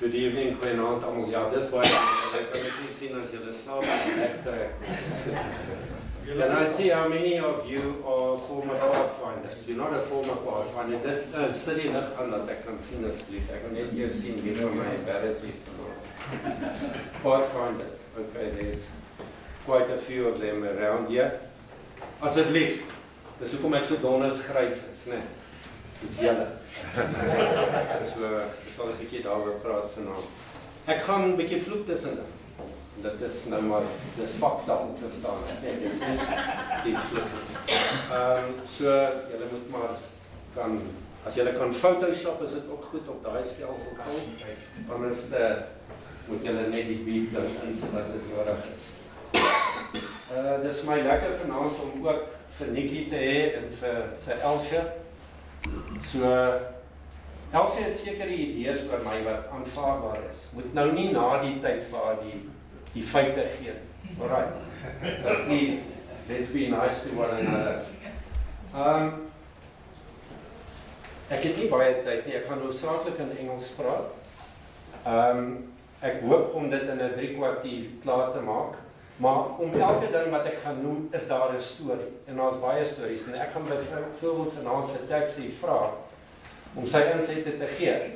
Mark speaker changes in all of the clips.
Speaker 1: Good evening, goeienaand almal. Ja, dis baie. Ek kan net nie sien as julle slaap ek trek. Can I see how many of you are former Pathfinders? You're not a former Pathfinder. Dis sit die lig aan dat ek kan sien asseblief. Ek kan net eers sien wie van my embarrassing vanaand. Pathfinders. Okay, there's quite a few of them around here. Asseblief. Dis hoekom ek so donders grys is, né? Dis julle. So, ek sal 'n bietjie daaroor praat vanaand. Ek gaan 'n bietjie vloek tussen dit. Dit is nou maar, dis faktaal, verstaan ek. Nee, dis nie die vloek. So, julle moet maar kan, as julle kan Photoshop, is dit ook goed op daai stelsel kom. Anders moet julle net die beat dan insit as dit nodig is. Dis my lekker vanaand om ook vir Nikki te hê en vir Elsje. So, Elsie het sekere idees oor my wat aanvaarbaar is. Moet nou nie na die tyd vir haar die feite gee. Alright. So please, let's be nice to one another. Ek het nie baie tyd nie, ek gaan hoofsaaklik in Engels praat. Ek hoop om dit in 'n 3 kwartier klaar te maak. Maar om elke ding wat ek gaan noem, is daar 'n storie. En daar's baie stories. En ek gaan byvoorbeeld vanaand vir Taxi vra om sy insette te gee.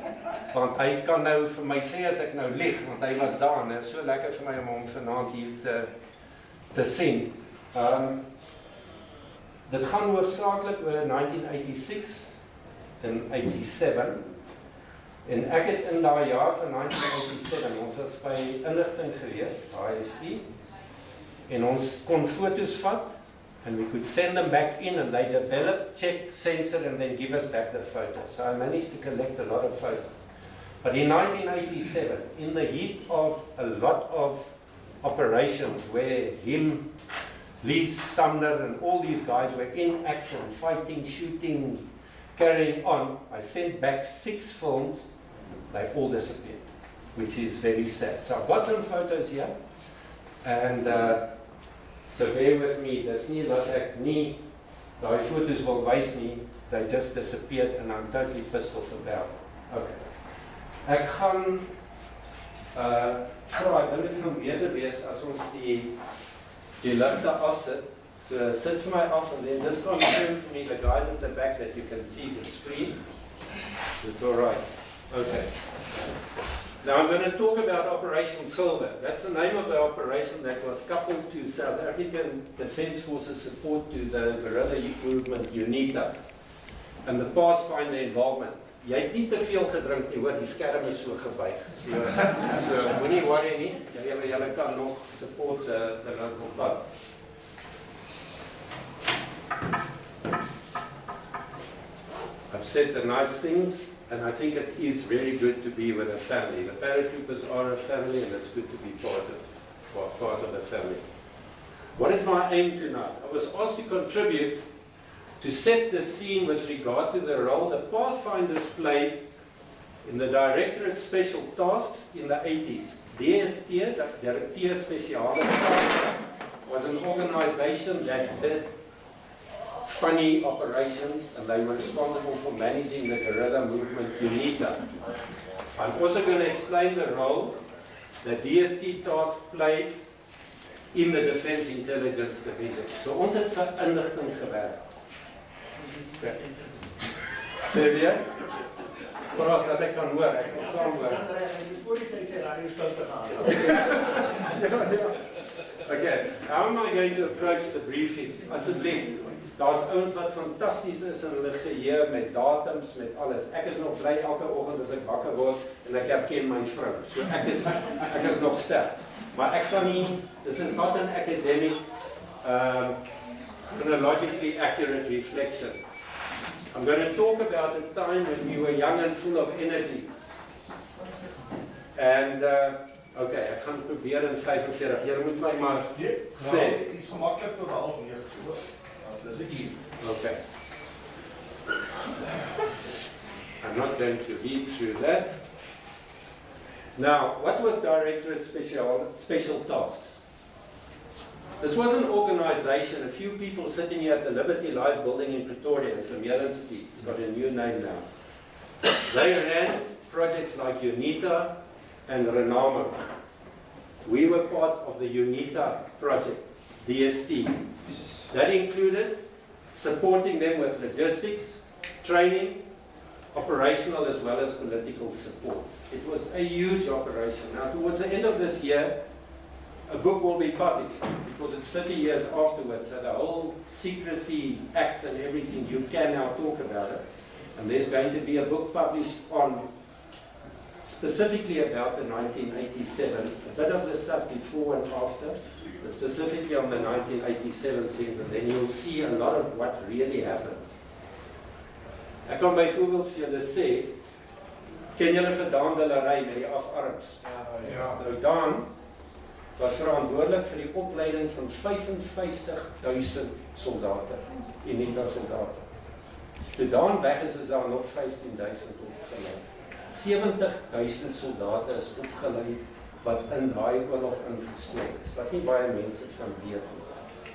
Speaker 1: Want hy kan nou vir my sê as ek nou lieg, want hy was daar. En dit is so lekker vir my om hom vanaand hier te sien. Dit gaan hoofsaaklik oor 1986 en 87. En ek het in daai jaar van 1987, ons was by inligting gewees, HSI. En ons kon foto's vat, and we could send them back in, and they develop, check, censor, and then give us back the photos. So I managed to collect a lot of photos. But in 1987, in the heat of a lot of operations where him, Lee Sumner, and all these guys were in action, fighting, shooting, carrying on, I sent back 6 films, they all disappeared, which is very sad. So I've got some photos here. And so bear with me, dis nie dat ek nie daai foto's wil wys nie, they just disappeared and I'm totally pissed off about it. Okay. Ek gaan vra, ek dink dit gaan beter wees as ons die ligte afsit. So sit vir my af and then just confirm for me, the guys at the back, that you can see the screen. It's all right. Okay. Now I'm going to talk about Operation Silver. That's the name of the operation that was coupled to South African Defence Forces support to the guerrilla movement UNITA and the Pathfinder involvement. Jy het nie te veel gedrink nie, hoor, die skerm is so gebuig. So moenie worry nie, julle kan nog support terwyl op pad. I've said the nice things. And I think it is very good to be with a family. The paratroopers are a family, and it's good to be part of a family. What is my aim tonight? I was asked to contribute to set the scene with regard to the role the Pathfinders played in the Directorate Special Tasks in the 80s. DST, Directeur Speciale Tasks, was an organization that did funny operations, and they were responsible for managing the guerrilla movement UNITA. I'm also going to explain the role that DST task played in the Defence Intelligence Division. So ons het vir inligting gewerk. Okay. Sylvia? Praat as ek kan hoor, ek kan saam hoor.
Speaker 2: Voor die tyd sy radio stil te gaan.
Speaker 1: Okay, how am I going to approach the briefings? Asseblief. Daar's ouens wat fantasties is in hulle geheue met datums, met alles. Ek is nog bly elke oggend as ek wakker word en ek herken my vrou. So ek is nog sterk. Maar ek kan nie, this is not an academic, chronologically accurate reflection. I'm going to talk about a time when we were young and full of energy. And okay, ek gaan probeer in 45. Julle moet my maar sê.
Speaker 2: Dis gemaklik tot 8:30.
Speaker 1: Okay. I'm not going to read through that. Now, what was Directorate Special Tasks? This was an organization, a few people sitting here at the Liberty Life building in Pretoria, in Vermeulen Street. It's got a new name now. They ran projects like UNITA, and Renamo. We were part of the UNITA project, DST. That included supporting them with logistics, training, operational as well as political support. It was a huge operation. Now, towards the end of this year, a book will be published because it's 30 years afterwards, so the whole secrecy act and everything, you can now talk about it. And there's going to be a book published on specifically about the 1987, a bit of the stuff before and after, but specifically on the 1987 things, and then you'll see a lot of what really happened. Ek kan byvoorbeeld vir julle sê, ken julle vir Daan de la Rey met die afarms? Ja. Nou Daan was verantwoordelik vir die opleiding van 55.000 soldate, UNITA soldate. Toe Daan weg is daar nog 15.000 opgeleid. 70.000 soldate is opgeleid wat in daai oorlog ingesluit is, wat nie baie mense van weet nie.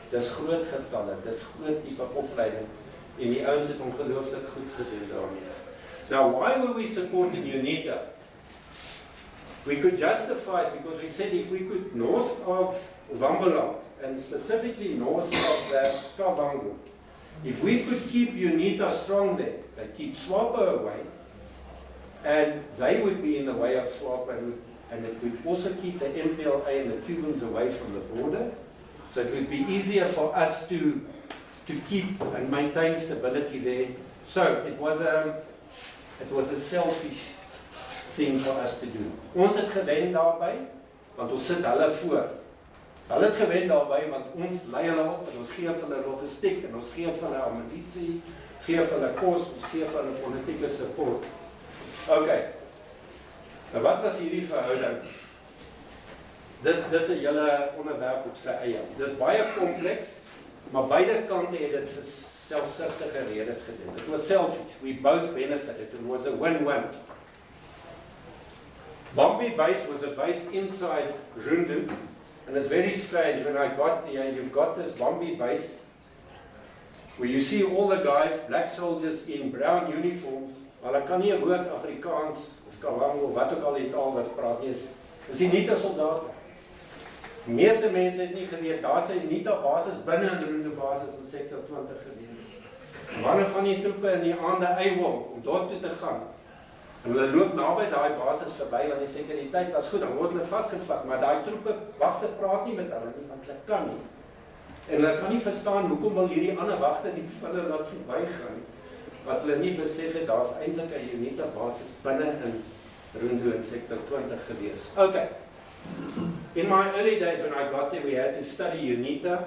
Speaker 1: Dis groot getalle, dis groot tipe opleiding, en die ouens het ongelooflik goed gedoen daarmee. Now, why were we supporting UNITA? We could justify it because we said if we could north of Wambeland, and specifically north of the Kavango, if we could keep UNITA strong there, they keep SWAPO away, and they would be in the way of SWAPO, and it would also keep the MPLA and the Cubans away from the border, so it would be easier for us to keep and maintain stability there. So it was a selfish thing for us to do. Ons het gewen daarby, want ons sit hulle voor. Hulle het gewen daarby, want ons lei hulle op, en ons gee vir hulle logistiek, en ons gee vir hulle ammunisie, gee vir hulle kos, ons gee vir hulle politieke support. Okay. Nou wat was hierdie verhouding? Dis 'n hele onderwerp op sy eie. Dis baie kompleks, maar beide kante het dit vir selfsugtige redes gedoen. It was selfish. We both benefited. It was a win-win. Bombay base was a base inside Rundu, and it's very strange when I got there, you've got this Bombay base where you see all the guys, black soldiers in brown uniforms, maar hulle kan nie 'n woord Afrikaans of Kavango of wat ook al die taal was praat nie. Dis die UNITA soldate. Die meeste mense het nie geweet, daar's 'n UNITA basis binne in Rundu basis in sektor 20 geweet. Manne van die troepe in die aande eiwol om daar toe te gaan. En hulle loop naby daai basis verby want die sekuriteit was goed, dan word hulle vasgevat, maar daai troepe wagte praat nie met hulle nie, want hulle kan nie. En hulle kan nie verstaan hoekom wil hierdie ander wagte nie vir hulle laat verbygaan nie. Wat hulle nie besef het, daar's eintlik 'n UNITA basis binne in Rundu in sektor 20 gewees. Okay. In my early days when I got there, we had to study UNITA.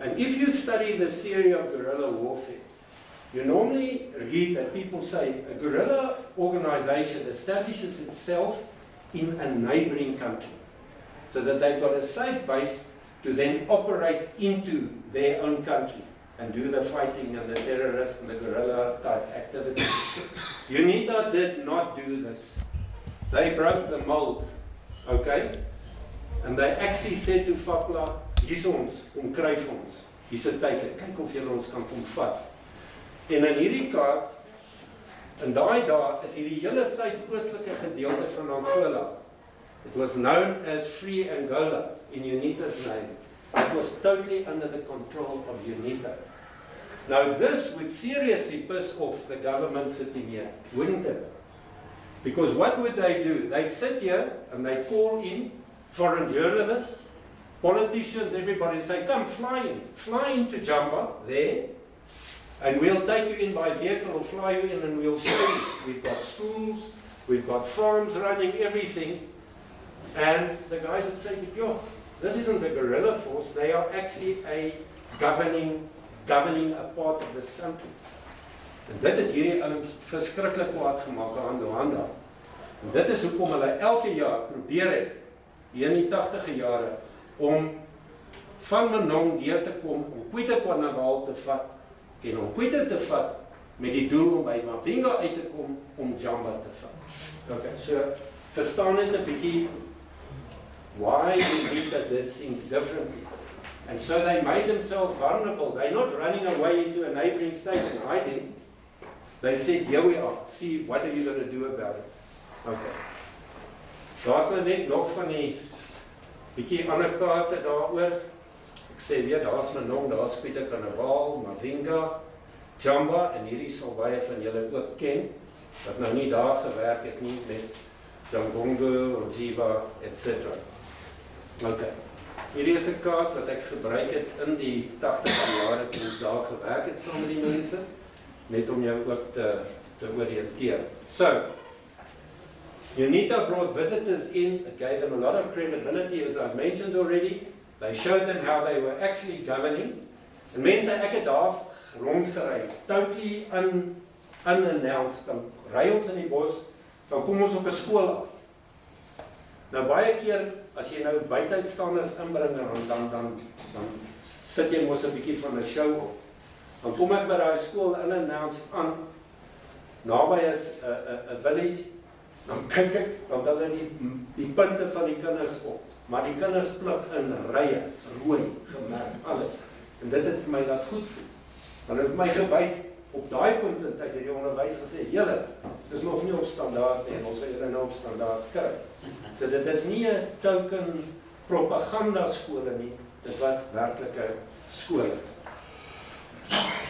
Speaker 1: And if you study the theory of guerrilla warfare, you normally read that people say a guerrilla organization establishes itself in a neighboring country so that they've got a safe base to then operate into their own country and do the fighting and the terrorist and the guerrilla type activities. UNITA did not do this. They broke the mold, okay? And they actually said to Fakla, hier's ons, kom kry vir ons. Hier's 'n teken, kyk of julle ons kan kom vat. En in hierdie kaart, in daai dae, is hierdie hele suidoostelike gedeelte van Angola. It was known as Free Angola in UNITA's name. It was totally under the control of UNITA. Now this would seriously piss off the government sitting here, wouldn't it? Because what would they do? They'd sit here and they'd call in foreign journalists, politicians, everybody, and say, come, fly into Jamba, there, and we'll take you in by vehicle, or fly you in, and we'll show you. We've got schools, we've got farms running, everything. And the guys would say, yo, this isn't a guerrilla force, they are actually a governing a part of this country. En dit het hierdie ouens verskriklik kwaad gemaak aan Luanda. En dit is hoekom hulle elke jaar probeer het, hier in die 80e jare, om van Menong deur te kom, om Kwitekwanawal te vat, en om Kwite te vat, met die doel om by Mavinga uit te kom, om Jamba te vat. Okay, so, verstaan net 'n bietjie, why UNITA did things differently. And so they made themselves vulnerable. They're not running away into a neighboring state and hiding. They said, here we are, see, what are you going to do about it? Okay. Daar's nou net nog van die bietjie ander kaarte daaroor. Ek sê weer, daar's Menong, daar's Pieter Karnaval, Mavinga, Jamba, en hierdie sal baie van julle ook ken, wat nou nie daar gewerk het nie, met Jangongo, Ojiva, etc. Ok, hierdie is 'n kaart wat ek gebruik het in die 80 jare toe ons daar gewerk het saam met die mense, net om jou ook te oriënteer. So, UNITA brought visitors in, it gave them a lot of credibility, as I've mentioned already. They showed them how they were actually governing. En mense, ek het daar rondgery, totally unannounced, dan ry ons in die bos, dan kom ons op 'n skool af. Nou baie keer, as jy nou buiteuitstanders inbring, dan sit jy mos 'n bietjie van 'n show op. Dan kom ek by daai skool unannounced aan, naby is 'n village, dan kyk ek, dan wil hulle die punte van die kinders op. Maar die kinders pluk in rye, rooi, gemerk, alles. En dit het vir my laat goed voel. Hulle het my gewys, op daai punt in tyd, het die onderwys gesê, julle, dis nog nie op standaard nie, en ons sal julle nou op standaard kry. So dit is nie 'n token propaganda skole nie, dit was werklike skole.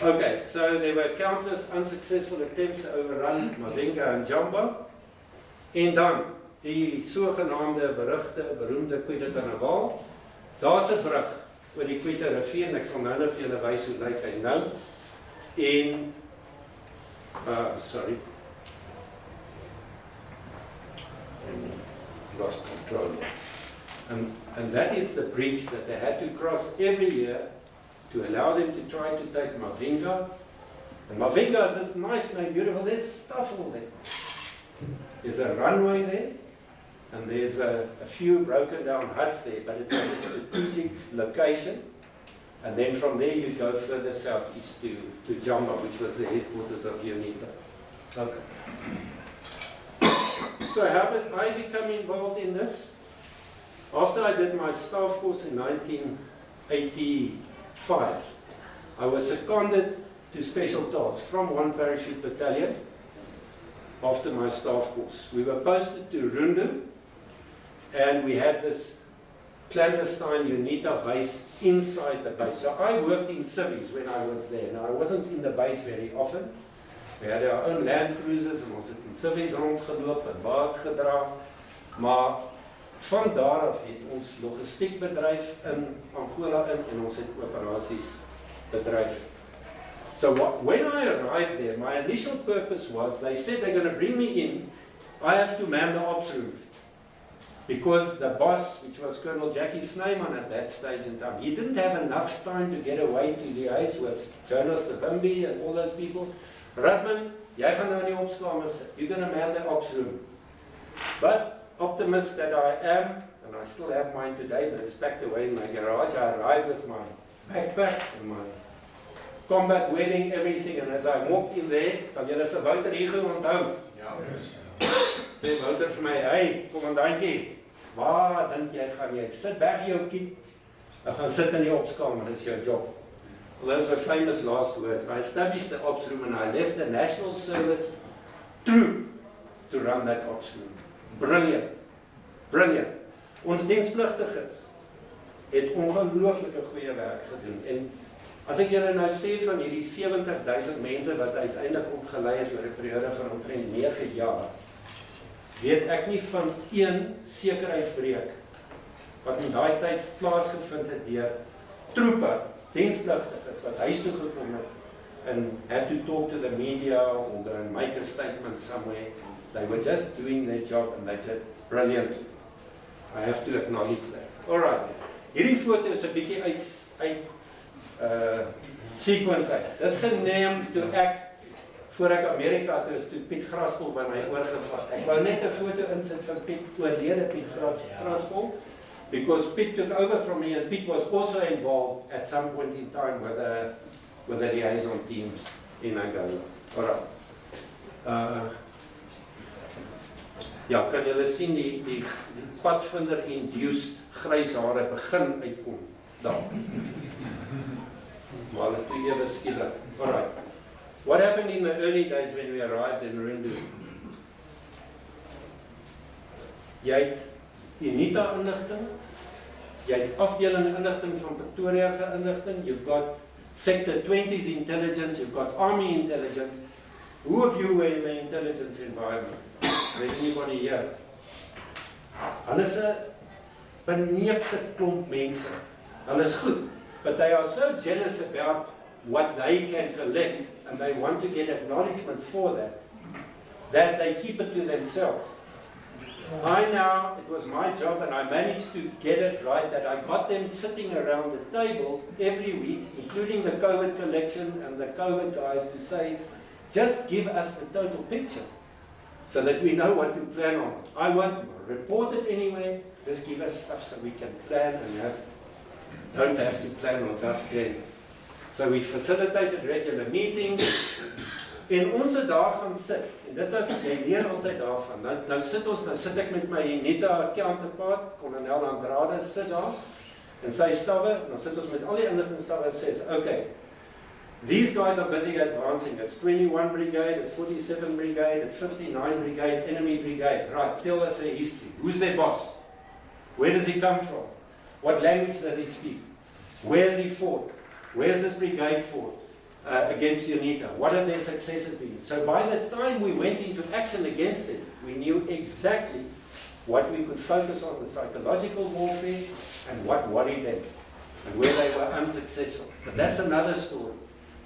Speaker 1: Okay, so there were countless unsuccessful attempts to overrun Mavinga en Jamba. En dan, die sogenaamde beroemde Pieter Karnaval. Daar's 'n brug oor die Pieter rivier, en ek sal nou vir julle wys hoe lyk hy nou. En, sorry. Lost control here. And that is the bridge that they had to cross every year to allow them to try to take Mavinga. And Mavinga is this nice name, beautiful, there's stuff all there. There's a runway there, and there's a few broken down huts there, but it was a strategic location. And then from there you go further southeast to Jamba, which was the headquarters of UNITA. Okay. So how did I become involved in this? After I did my staff course in 1985, I was seconded to special tasks from 1 parachute battalion after my staff course. We were posted to Rundu, and we had this clandestine UNITA base inside the base. So I worked in civvies when I was there. Now I wasn't in the base very often. We had our own land cruisers, en ons het in civvies rondgeloop en baat gedra. Maar van daar af het ons logistiekbedryf in Angola en ons het operasies bedryf. So when I arrived there, my initial purpose was, they said they're going to bring me in, I have to man the ops room. Because the boss, which was Colonel Jackie Snyman at that stage in time, he didn't have enough time to get away to liaise with Jonas Savimbi and all those people. Rudman, jy gaan nou in die opskamer sit. You're going to man the ops room. But, optimist that I am, and I still have mine today, but it's packed away in my garage, I arrived with my backpack and my combat wedding, everything, and as I walked in there, sal julle vir Wouter hier onthou. Ja, sê Wouter vir my, hey, kommandantjie, waar dink jy gaan jy? Sit weg jou kiet, ek gaan sit in die opskamer, dit is jou job. So those are famous last words. I established the ops room and I left the National Service troop to run that ops room. Brilliant, brilliant. Ons dienspligtiges het ongelooflike goeie werk gedoen. En as ek julle nou sê van hierdie 70,000 mense wat uiteindelik opgelei is oor 'n periode van omtrent 9 jaar, weet ek nie van een sekuriteitsbreuk wat in daai tyd plaasgevind het deur troepe, dienspligtiges wat huis toe gekom het and had to talk to the media or make a statement somewhere. They were just doing their job and they did brilliantly. I have to acknowledge that. Alright, hierdie foto is 'n bietjie uit sequence uit. Dis geneem toe ek, voor ek Amerika toe is, toe Piet Graspol by my oorgevat. Ek wou net 'n foto insit van Piet, oorlede Piet Graspol, because Piet took over from me and Piet was also involved at some point in time with the liaison teams in Angola. Alright. Ja, kan julle sien die Padvinder-induced grys hare begin uitkom daar. Maar hulle toe ewe skielik. Alright. What happened in the early days when we arrived in Rundu? jy het UNITA inligting, jy het afdeling inligting van Pretoria se inligting, you've got Sector 20's intelligence, you've got Army intelligence. Who of you were in the intelligence environment? Is anybody here? Hulle is 'n beneekte klomp mense. Hulle is goed, but they are so jealous about what they can collect, and they want to get acknowledgement for that, that they keep it to themselves. It was my job, and I managed to get it right, that I got them sitting around the table every week, including the COVID collection and the COVID guys, to say, just give us the total picture, so that we know what to plan on. I won't report it anywhere, just give us stuff so we can plan and don't have to plan on tough training. So we facilitated regular meetings. En ons het daar gaan sit, en dit is, jy leer altyd daarvan. Nou sit ek met my UNITA counterpart, Kolonel Andrade, sit daar, en sy stawwe, en dan sit ons met al die inligtingstawwe en sê, okay, these guys are busy advancing, it's 21 Brigade, it's 47 Brigade, it's 59 Brigade, enemy brigades, right, tell us their history, who's their boss, where does he come from, what language does he speak, where has he fought, where's this brigade fought, against UNITA. What have their successes been? So by the time we went into action against it, we knew exactly what we could focus on, the psychological warfare, and what worried them, and where they were unsuccessful. But that's another story.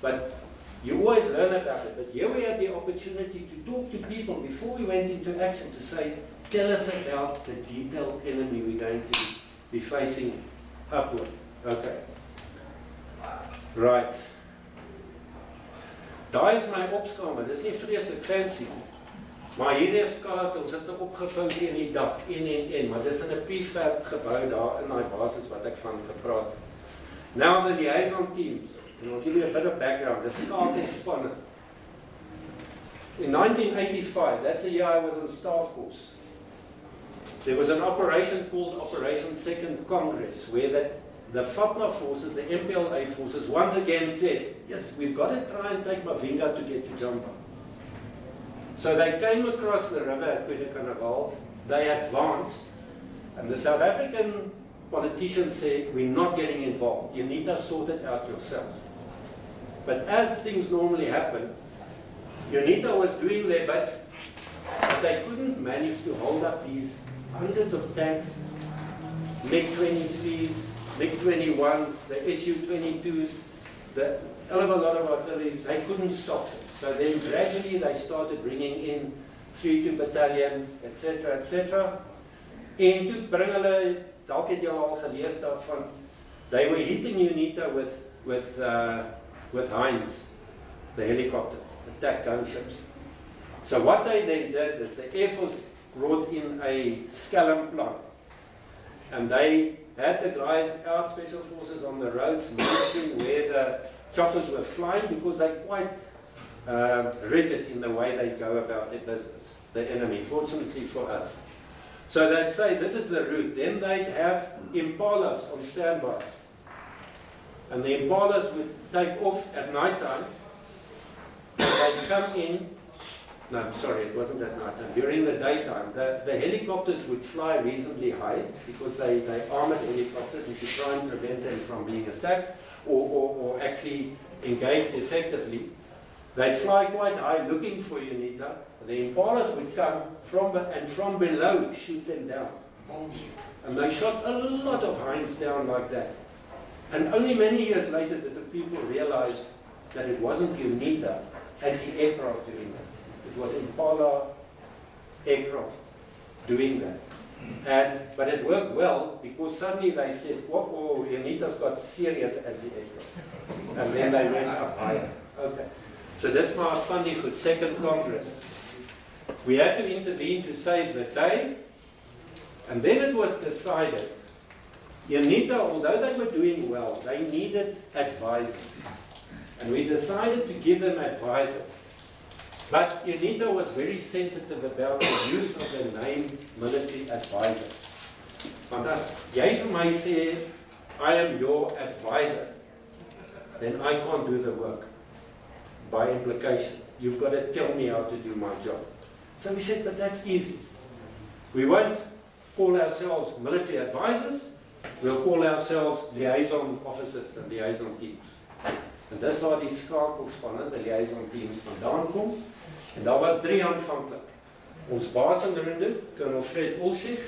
Speaker 1: But you always learn about it. But here we had the opportunity to talk to people before we went into action to say, tell us about the detailed enemy we're going to be facing up with. Okay. Right. Daai is my opskamer, dis nie vreeslik fancy nie. Maar hier is kaart, ons het opgevou in die dak, en, maar dis in 'n prefab gebou daar in daai basis wat ek van gepraat het. Now the liaison teams, and I'll give you a bit of background, the skating spanne. In 1985, that's the year I was on staff course, there was an operation called Operation Second Congress, where the FAPA forces, the MPLA forces, once again said, yes, we've got to try and take Mavinga to get to Jamba. So they came across the river at Carnaval, they advanced, and the South African politicians said, we're not getting involved, you need to sort it out yourself. But as things normally happen, UNITA was doing their bit, but they couldn't manage to hold up these hundreds of tanks, MiG-23s, MiG-21s, the Su-22s, the hell of a lot of artillery, they couldn't stop it. So then gradually they started bringing in 3-2 battalion, etc., etc. En toe bring hulle, dalk het jy al gelees daarvan, they were hitting UNITA with Heinz, the helicopters, attack gunships. So what they then did is the Air Force brought in a scallop plant, and they had the guys out, special forces on the roads, monitoring where the choppers were flying, because they're quite rigid in the way they go about their business, the enemy, fortunately for us. So they'd say, this is the route. Then they'd have Impalas on standby. And the Impalas would take off at night time. They'd come in. No, I'm sorry, it wasn't at night time. During the daytime, the helicopters would fly reasonably high, because they armored helicopters, and to try and prevent them from being attacked or actually engaged effectively. They'd fly quite high looking for UNITA. The Impalas would come from below shoot them down. And they shot a lot of Heinz down like that. And only many years later did the people realize that it wasn't UNITA anti-aircraft doing that. It was Impala aircraft doing that. But it worked well, because suddenly they said, oh, UNITA's got serious anti-aircraft. And then they went up higher. Okay. So that's my funding for Second Congress. We had to intervene to save the day, and then it was decided, UNITA, although they were doing well, they needed advisors. And we decided to give them advisors. But UNITA was very sensitive about the use of the name military advisor. Want as jy vir my sê, I am your advisor, then I can't do the work. By implication, you've got to tell me how to do my job. So we said, but that's easy. We won't call ourselves military advisors, we'll call ourselves liaison officers and liaison teams. En dis waar die skakelspanne, die liaison teams vandaan kom. En daar was 3 aanvanklik. Ons baas in Rundu, Colonel Fred Olsich,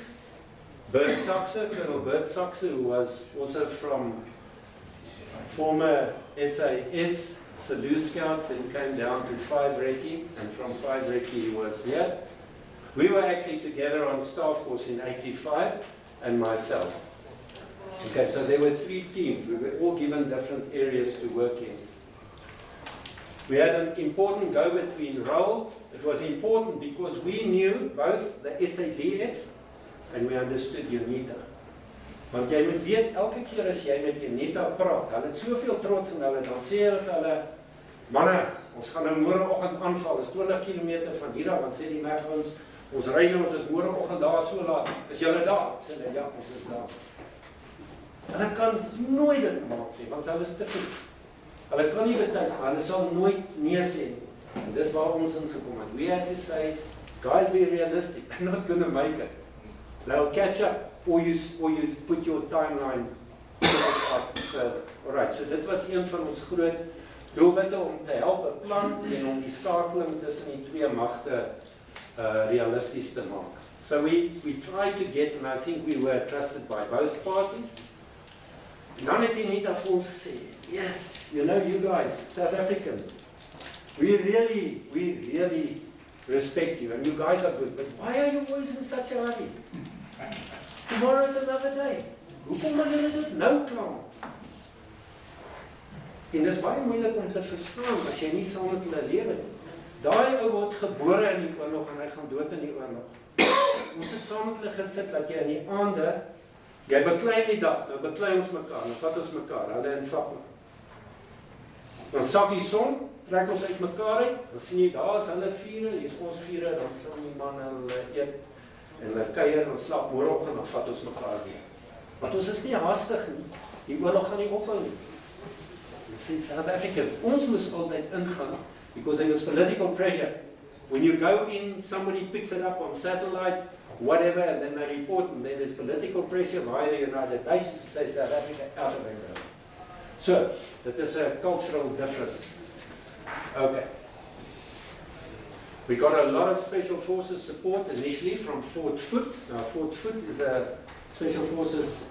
Speaker 1: Bert Saxe, Colonel Bert Saxe, who was also from former SAS, Salute Scout, then came down to 5 Recce, and from 5 Recce he was here. We were actually together on staff course in 85, and myself. Okay, so there were 3 teams. We were all given different areas to work in. We had an important go-between role. It was important because we knew both the SADF and we understood UNITA. Want jy moet weet, elke keer as jy met UNITA praat, hulle het soveel trots in hulle, dan sê hulle vir hulle, manne, ons gaan nou môreoggend aanval, is 20 km van hier af, want sê die merk ons ry nou, ons is môreoggend daar so laat, is julle daar? Sê hulle, ja, ons is daar. Hulle kan nooit dit maak nie, want hulle is te veel. Hulle kan nie betuig, maar hulle sal nooit nee sê nie. En dis waar ons ingekom het. We had to say, guys, be realistic, I'm not going to make it. They'll catch up, or you put your timeline up. So, alright, so dit was een van ons groot doelwitte om te help 'n plan en om die skakeling tussen die 2 magte realisties te maak. So we tried to get, and I think we were trusted by both parties. En dan het UNITA vir ons gesê, yes, you know, you guys, South Africans, we really respect you, and you guys are good, but why are you always in such a hurry? Tomorrow is another day. Hoekom wil julle dit nou klaar? En dis baie moeilik om te verstaan as jy nie saam met hulle lewe nie. Daai ou word gebore in die oorlog en hy gaan dood in die oorlog. Ons het saam met hulle gesit dat jy in die aande, jy beklei die dag, nou beklei ons mekaar, nou vat ons mekaar, hulle in vakke. Dan sak die son, trek ons uit mekaar uit, dan sien jy, daar is hulle vure, hier is ons vure, dan sal die man hulle eet, en hulle kuier, en slaap môreoggend, dan vat ons mekaar weer. Want ons is nie haastig nie, die oorlog gaan nie ophou nie. South Africa, ons moes altyd ingaan, because there was political pressure. When you go in, somebody picks it up on satellite, whatever, and then they report, and then there's political pressure by the United Nations to say South Africa out of England. So, that is a cultural difference. Okay. We got a lot of Special Forces support initially from Fort Foote. Now, Fort Foote is a Special Forces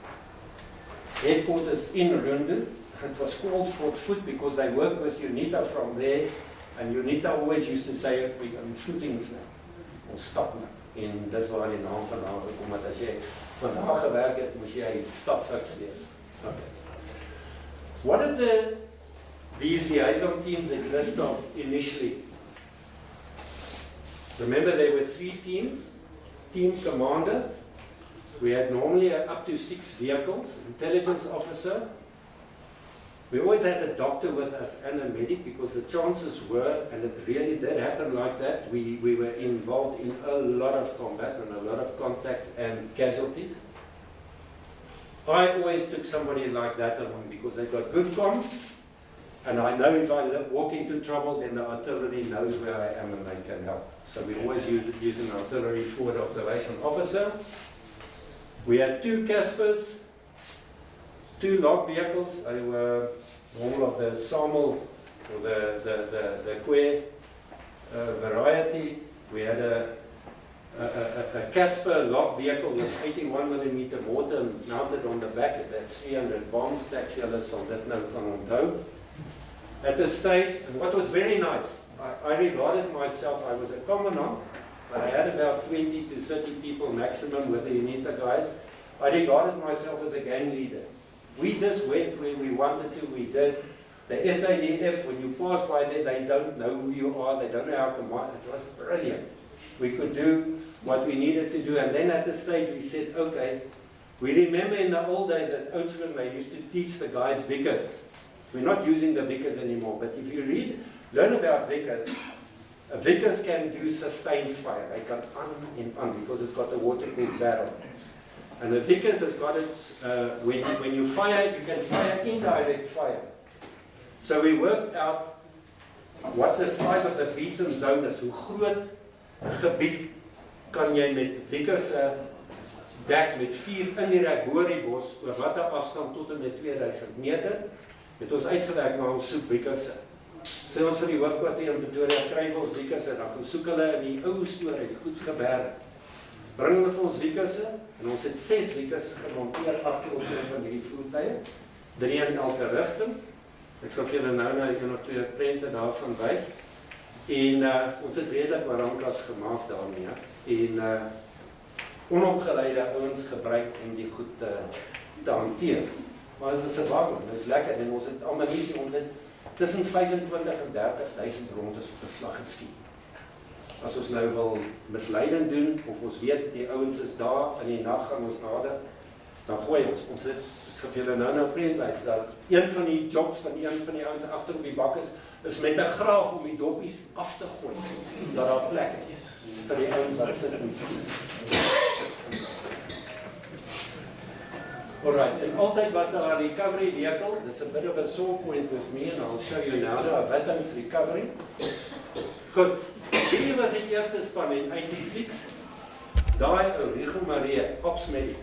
Speaker 1: headquarters in Rundu. It was called Fort Foote because they worked with UNITA from there, and UNITA always used to say, we're on footings now, ons stap nou. En dis waar die naam vandaan gekom het, as jy vandag gewerk het, moes jy stapfiks wees. Okay. What did these liaison teams exist of initially? Remember, there were 3 teams. Team commander, we had normally up to 6 vehicles, intelligence officer. We always had a doctor with us and a medic because the chances were, and it really did happen like that, we were involved in a lot of combat and a lot of contact and casualties. I always took somebody like that along because they've got good comms, and I know if I walk into trouble, then the artillery knows where I am and they can help. So we always used an artillery forward observation officer. We had 2 Caspers, 2 log vehicles. They were all of the SAML or the Kwe variety. We had a Casper log vehicle with 81mm mortar mounted on the back. It had 300 bomb stacks. Julle sal dit nou kan onthou. At this stage, and what was very nice, I regarded myself, I was a commandant, but I had about 20 to 30 people maximum with the UNITA guys. I regarded myself as a gang leader. We just went where we wanted to, we did. The SADF, when you pass by there, they don't know who you are, they don't know how to command. It was brilliant. We could do what we needed to do, and then at the stage we said, okay, we remember in the old days at Oudtshoorn, they used to teach the guys Vickers. We're not using the Vickers anymore, but if you learn about Vickers, a Vickers can do sustained fire. They can on because it's got a water-cooled barrel. And the Vickers has got it, when you fire, you can fire indirect fire. So we worked out what the size of the beaten zone is, hoe groot gebied kan jy met Vickers dek met 4 in die rek hoor die bos, oor wat 'n afstand tot en met 2000 meter, het ons uitgewerk na ons soek wiekers. Sê ons vir die hoofkwartier in Pretoria, kry vir ons wiekers, dan gaan soek hulle in die ou storie, die Goedsgeberge. Bring hulle vir ons wiekers, en ons het 6 wiekers gemonteer agterop van hierdie voertuie, 3 in elke rigting. Ek sal vir julle nou een of 2 prente daarvan wys. En ons het redelik warankas gemaak daarmee. En onopgeleide ouens gebruik om die goed te hanteer. Maar dit is 'n wagen, dit is lekker. En ons het ammunisie, ons het tussen 25 en 30.000 rondes op 'n slag geskiet. As ons nou wil misleiding doen, of ons weet die ouens is daar in die nag gaan ons nader, dan gooi ons het, ek sal vir julle nou prent wys, dat een van die jobs van een van die ouens agter op die bak is met 'n graaf om die doppies af te gooi, dat daar plek is vir die ouens wat sit en skiet. Alright, en altyd was daar 'n recovery vehicle, dis 'n bit of a sore point with me, and I'll show you now, a veterans recovery. Goed, hierdie was die eerste span in 86, daai ou, Rigo Marie, Ops Medic,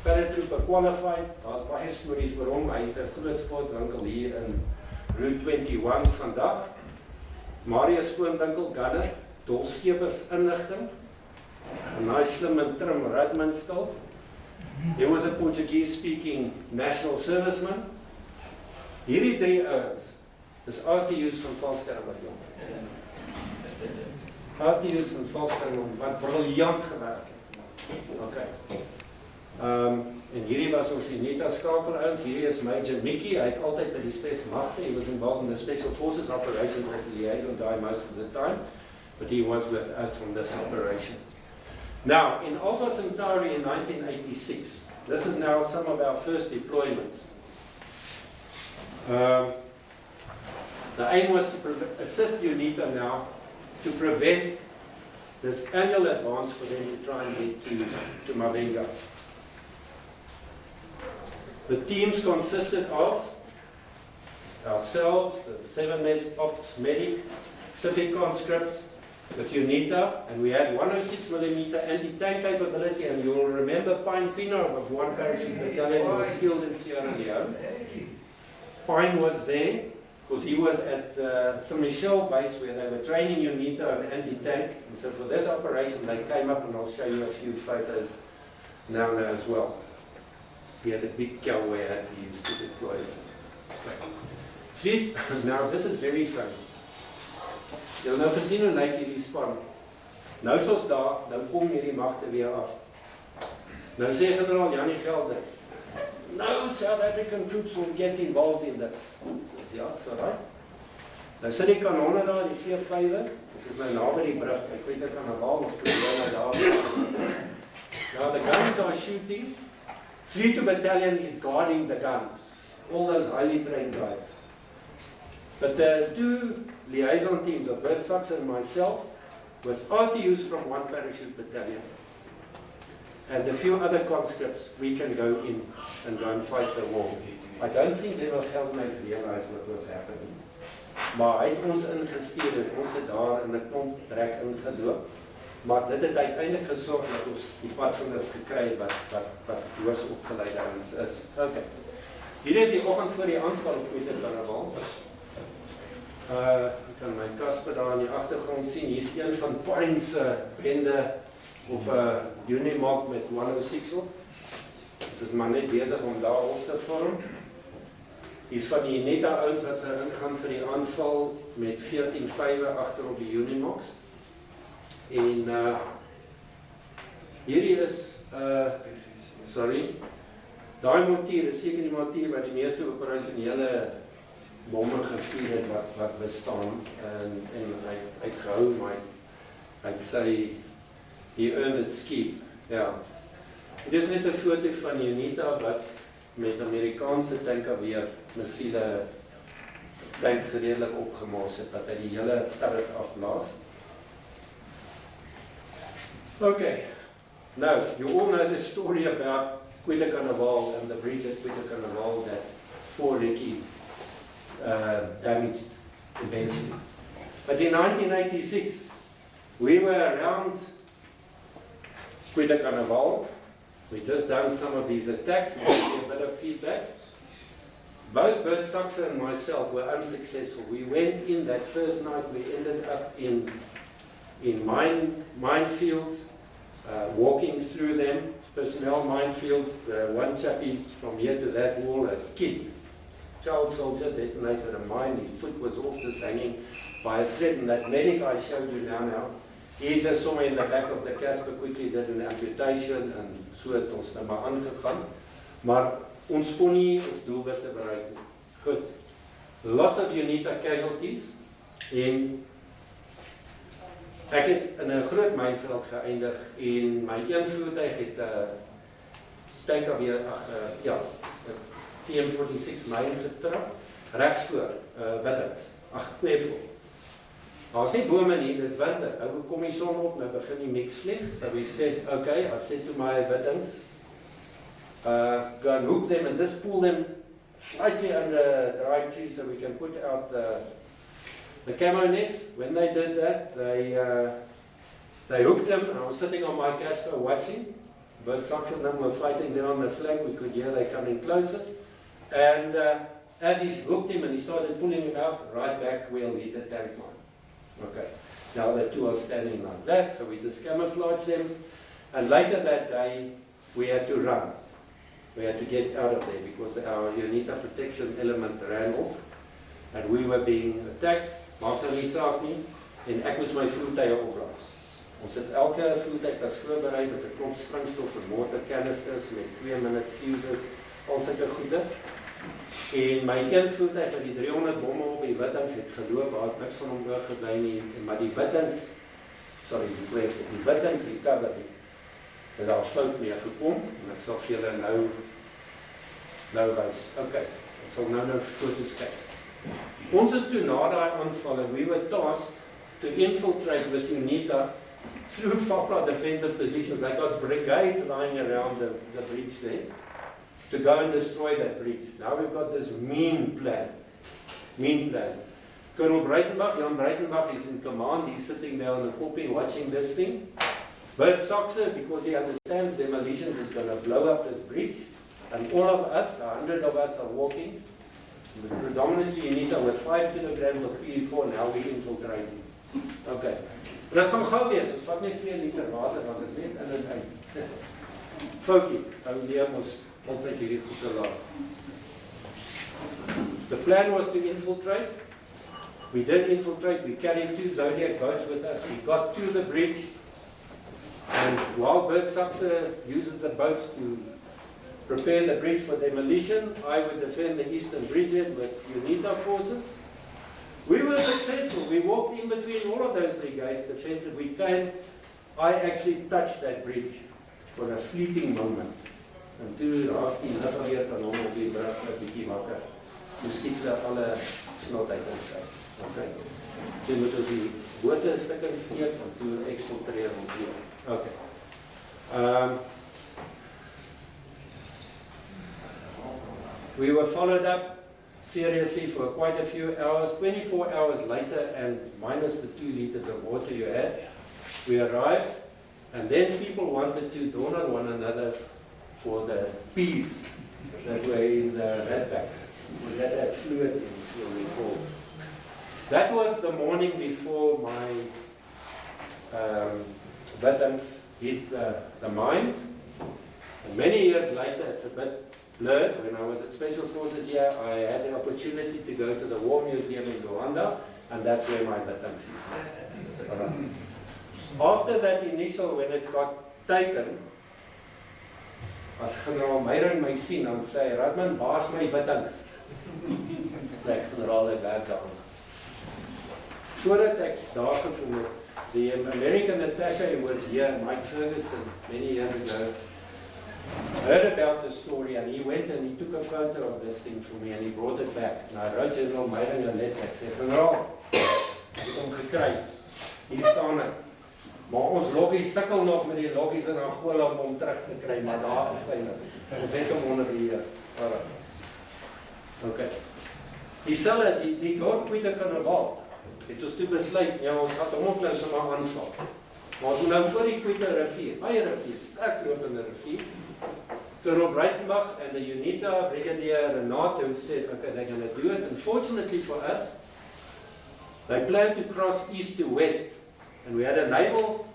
Speaker 1: paratrooper qualified, daar's baie stories oor hom, hy het 'n groot sportwinkel hier in Route 21 vandag, Marius skoonwinkel, gunner, dolskepers inligting, 'n nice slim en trim Rudman stil. He was a Portuguese-speaking national serviceman. Hierdie 3 ouens is RTU's van Valskermbataljon. RTU's van Valskermbataljon, wat briljant gewerk het. Okay. En hierdie was ons UNITA skakelouens. Hierdie is Major Mickey. Hy het altyd by die spesmagte. He was involved in the Special Forces operation as a liaison guy most of the time, but he was with us on this operation. Now, in Alpha Centauri in 1986, this is now some of our first deployments. The aim was to assist UNITA now to prevent this annual advance for them to try and get to Mabenga. The teams consisted of ourselves, the 7 Meds, Ops Medic, 50 conscripts, with UNITA, and we had 106mm anti-tank capability, and you'll remember Pine Pino of 1 Parachute Battalion was killed in Sierra Leone. Pine was there, because he was at St. Michel base where they were training UNITA on anti-tank, and so for this operation they came up, and I'll show you a few photos now as well. He had a big Kelway hat he used to deploy. See, now this is very funny. Julle nou gesien hoe lyk hierdie span. Nou is ons daar, nou kom hierdie magte weer af. Nou sê generaal Janie Gelders, no South African troops will get involved in this. Ja, so right. Nou sit die kanonne daar, die G5, ons is nou naby die brug, ek weet ek gaan na Waal, ons probeer nou daar. Now the guns are shooting, 3 battalion is guarding the guns, all those highly trained guys. But the 2 liaison teams of Bert Sachs and myself was RTUs from 1 Parachute Battalion. And a few other conscripts, we can go in and go and fight the war. I don't think General Gelders realized what was happening. Maar hy het ons ingestuur en ons het daar in 'n klomp trek ingeloop. Maar dit het uiteindelik gesorg dat ons die Padvinders gekry het wat hoogs opgeleide ouens is. Okay. Hier is die oggend voor die aanval op Karnaval. Ek kan my Kasper daar in die agtergrond sien. Hier is een van Pine se bende op 'n Unimog met 106 op. Ons is maar net besig om daar op te vorm. Hier is van die UNITA ouens wat sy ingaan vir die aanval met 14 vywe agter op die Unimogs. En hierdie is sorry. Daai montier is seker die montier wat die meeste operasionele bomme gevier het wat bestaan en hy het gehou, maar hy sê he earned its keep. Ja. Dit is net 'n foto van UNITA wat met Amerikaanse tankweer missiele tanks redelik opgemaas het, dat hy die hele turret afblaas. Okay. Now, you all know the story about Carnaval and the bridge at Carnaval that 4 Ricky damaged eventually. But in 1986, we were around Carnaval We just done some of these attacks, and a bit of feedback. Both Bert Saxer and myself were unsuccessful. We went in that first night, we ended up in minefields, walking through them, personnel minefields. One chappie from here to that wall, a kid, child soldier, detonated a mine. His foot was off, just hanging by a thread. And that medic I showed you now, he just saw me in the back of the Casper, quickly did an amputation, and so het ons nou maar aangegaan. Maar ons kon nie ons doelwitte bereik nie. Goed. Lots of UNITA casualties. En ek het in 'n groot mynveld geëindig en my een voertuig het tanker weer TM46 myn getrap regs voor Wittings. Kneffel. Daar's nie bome nie, dis winter. Nou kom die son op, nou begin die mix vlieg. So we said, okay, I said to my Wittings, go and hook them and just pull them slightly under the right tree so we can put out the camo nets. When they did that, they hooked them, and I was sitting on my Casper watching. Bert Saxer and them were fighting there on the flank. We could hear they coming closer. And as he hooked him and he started pulling him out, right back wheel hit the tank mine. Okay, now the two are standing like that, so we just camouflaged them. And later that day, we had to run. We had to get out of there because our UNITA protection element ran off. And we were being attacked. Maak nou nie saak nie. En ek moes my voertuie opblaas. Ons het elke voertuig was voorberei met 'n klomp springstof en motorkanisters met 2-minute fuses, al sulke goede. En my een voertuig met die 300 bomme op die Wittings het geloop, daar het niks van hom oorgebly nie. Maar die Wittings, die Wittings recovery, het daar fout mee gekom, en ek sal vir julle nou wys. Ok, ek sal nou foto's kyk. Ons is toe na daai aanvalle, we were tasked to infiltrate with UNITA through FAPRA defensive positions. They got brigades lying around the bridge there to go and destroy that bridge. Now we've got this mean plan. Colonel Breitenbach, Jan Breitenbach is in command. He's sitting there on the kopie watching this thing. Bert Saxer, because he understands demolition is going to blow up this bridge, and all of us, 100 of us, are walking. Predominantly UNITA with 5 kilograms of PV4, now we infiltrating. Okay. Dat gaan gauw wees, ons vat net 2 liter water, want is net in en uit. Foutie, ou leer ons altyd hierdie goed te laat. The plan was to infiltrate. We did infiltrate, we carried 2 Zodiac boats with us, we got to the bridge, and while Bert Saxer uses the boats to prepare the bridge for demolition, I would defend the eastern bridgehead with UNITA forces. We were successful. We walked in between all of those brigades, defensive. We came, I actually touched that bridge for a fleeting moment. En toe raak die lig weer van hom op die brug 'n bietjie wakker. Toe skiet hulle alle snot uit ons uit. Okay. Toe moet ons die bote stukkings steek en toe eksporteer ons weer. Okay. We were followed up seriously for quite a few hours. 24 hours later, and minus the 2 liters of water you had, we arrived, and then people wanted to dawn on one another for the peas that were in the ratbacks, that had fluid in, if you recall. That was the morning before my Wittings hit the mines. And many years later, it's a bit blurred. When I was at Special Forces here, I had the opportunity to go to the War Museum in Rwanda, and that's where my Wittings is. Right. After that initial, when it got taken, as generaal Meyering my sien, dan sê hy, Rudman, waar's my Wittings? Ek generaal het werk daar. Voordat ek daar gekom het, the American attaché was here, Mike Ferguson, many years ago, heard about the story, and he went and he took a photo of this thing for me and he brought it back. And I wrote Generaal Meyering 'n letter. Ek sê, generaal, ek het hom gekry. Hier staan ek. Maar ons loggies sukkel nog met die loggies in Angola om hom terug te kry, maar daar is hy nou. Ons het hom onder beheer. Okay. Die dorp Pieter Kanewald het ons toe besluit, ja, ons gaan hom ook nou sommer aanval. Maar ons moet nou oor die Pieter rivier, baie rivier, sterk lopende rivier, Colonel Breitenbach and the UNITA Brigadier Renato said, okay, they're going to do it. Unfortunately for us, they planned to cross east to west. And we had a naval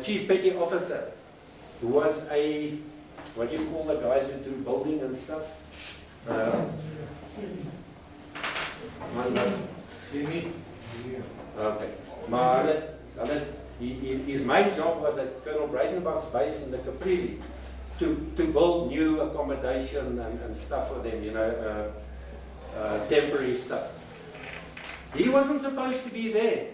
Speaker 1: chief petty officer who was a, what do you call the guys who do building and stuff? Okay. Maar his main job was at Colonel Breitenbach's base in the Caprivi to build new accommodation and stuff for them, you know, temporary stuff. He wasn't supposed to be there.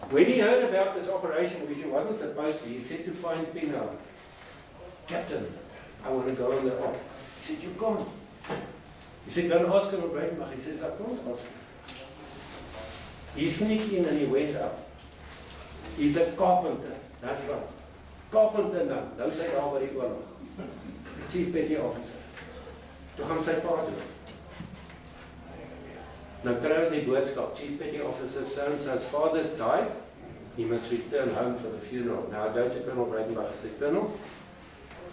Speaker 1: When he heard about this operation, which he wasn't supposed to, he said to Pine Pino, Captain, I want to go on the op. He said, you can't. He said, go and ask Colonel Breitenbach. He says, I can't ask him. He sneaked in and he went up. He's a carpenter. That's right. Carpenter nou. Nou sy daar by die oorlog. Chief Petty Officer. Toe gaan sy pa doen. Nou kry ons die boodskap. Chief Petty Officer so-and-so's father's died. He must return home for the funeral. Now I go to Colonel Breitenbach and say, Colonel,